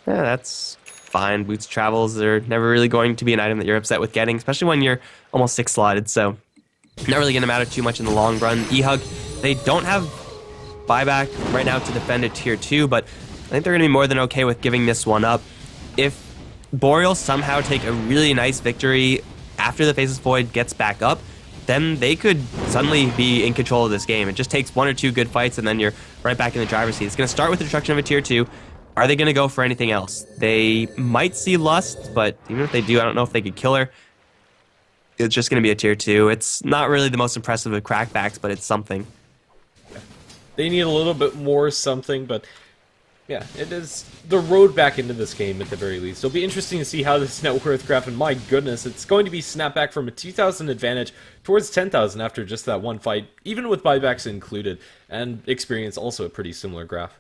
Yeah, that's fine. Boots of Travels are never really going to be an item that you're upset with getting, especially when you're almost 6 slotted, so not really going to matter too much in the long run. eHug, they don't have buyback right now to defend a tier 2, but I think they're going to be more than okay with giving this one up. If Boreal somehow take a really nice victory after the Faceless Void gets back up, then they could suddenly be in control of this game. It just takes 1 or 2 good fights, and then you're right back in the driver's seat. It's going to start with the destruction of a tier 2. Are they going to go for anything else? They might see Lust, but even if they do, I don't know if they could kill her. It's just going to be a tier 2. It's not really the most impressive of crackbacks, but it's something. They need a little bit more something, but yeah, it is the road back into this game at the very least. It'll be interesting to see how this net worth graph, and my goodness, it's going to be snapped back from a 2,000 advantage towards 10,000 after just that one fight, even with buybacks included, and experience also a pretty similar graph.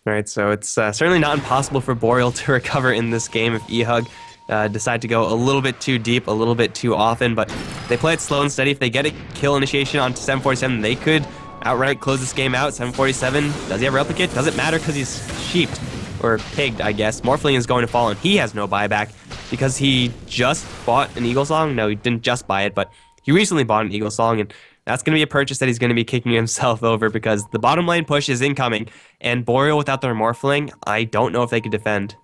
Alright, so it's certainly not impossible for Boreal to recover in this game if eHug decide to go a little bit too deep, a little bit too often, but they play it slow and steady. If they get a kill initiation onto 747, they could outright close this game out. 747, does he have replicate? Doesn't matter because he's sheeped, or pigged, I guess. Morphling is going to fall, and he has no buyback because he just bought an Eagle Song. No, he didn't just buy it, but he recently bought an Eagle Song, and that's going to be a purchase that he's going to be kicking himself over because the bottom lane push is incoming, and Boreal without their Morphling, I don't know if they could defend.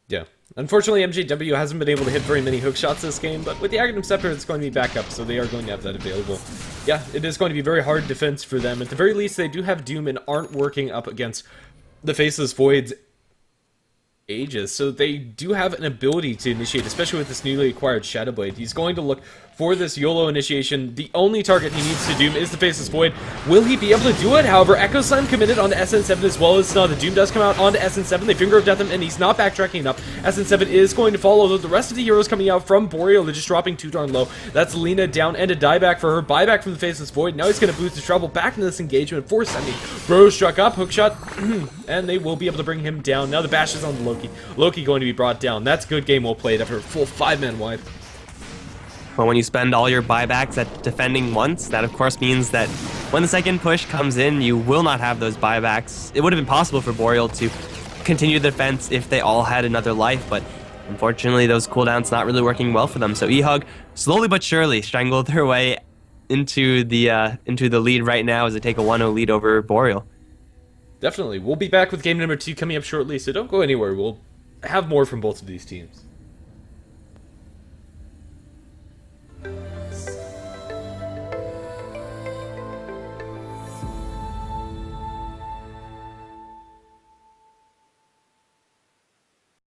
Yeah. Unfortunately, MJW hasn't been able to hit very many hook shots this game, but with the Aghanim Scepter, it's going to be back up, so they are going to have that available. Yeah, it is going to be very hard defense for them. At the very least, they do have Doom and aren't working up against the Faceless Void's Aegis, so they do have an ability to initiate, especially with this newly acquired Shadowblade. He's going to look for this YOLO initiation. The only target he needs to Doom is the Faceless Void. Will he be able to do it? However, Echo Slam committed onto SN7 as well as the Doom does come out onto SN7. They Finger of Death him, and he's not backtracking enough. SN7 is going to fall, although the rest of the heroes coming out from Boreal, they're just dropping too darn low. That's Lina down and a dieback for her. Buyback from the Faceless Void. Now he's going to boost the trouble back into this engagement. 470. Bro struck up, hookshot, and they will be able to bring him down. Now the bash is on the Loki. Loki going to be brought down. That's good game well played after a full 5-man wipe. Well, when you spend all your buybacks at defending once, that of course means that when the second push comes in, you will not have those buybacks. It would have been possible for Boreal to continue the defense if they all had another life, but unfortunately those cooldowns not really working well for them. So eHug slowly but surely strangled their way into the lead right now as they take a 1-0 lead over Boreal. Definitely. We'll be back with game number 2 coming up shortly, so don't go anywhere. We'll have more from both of these teams.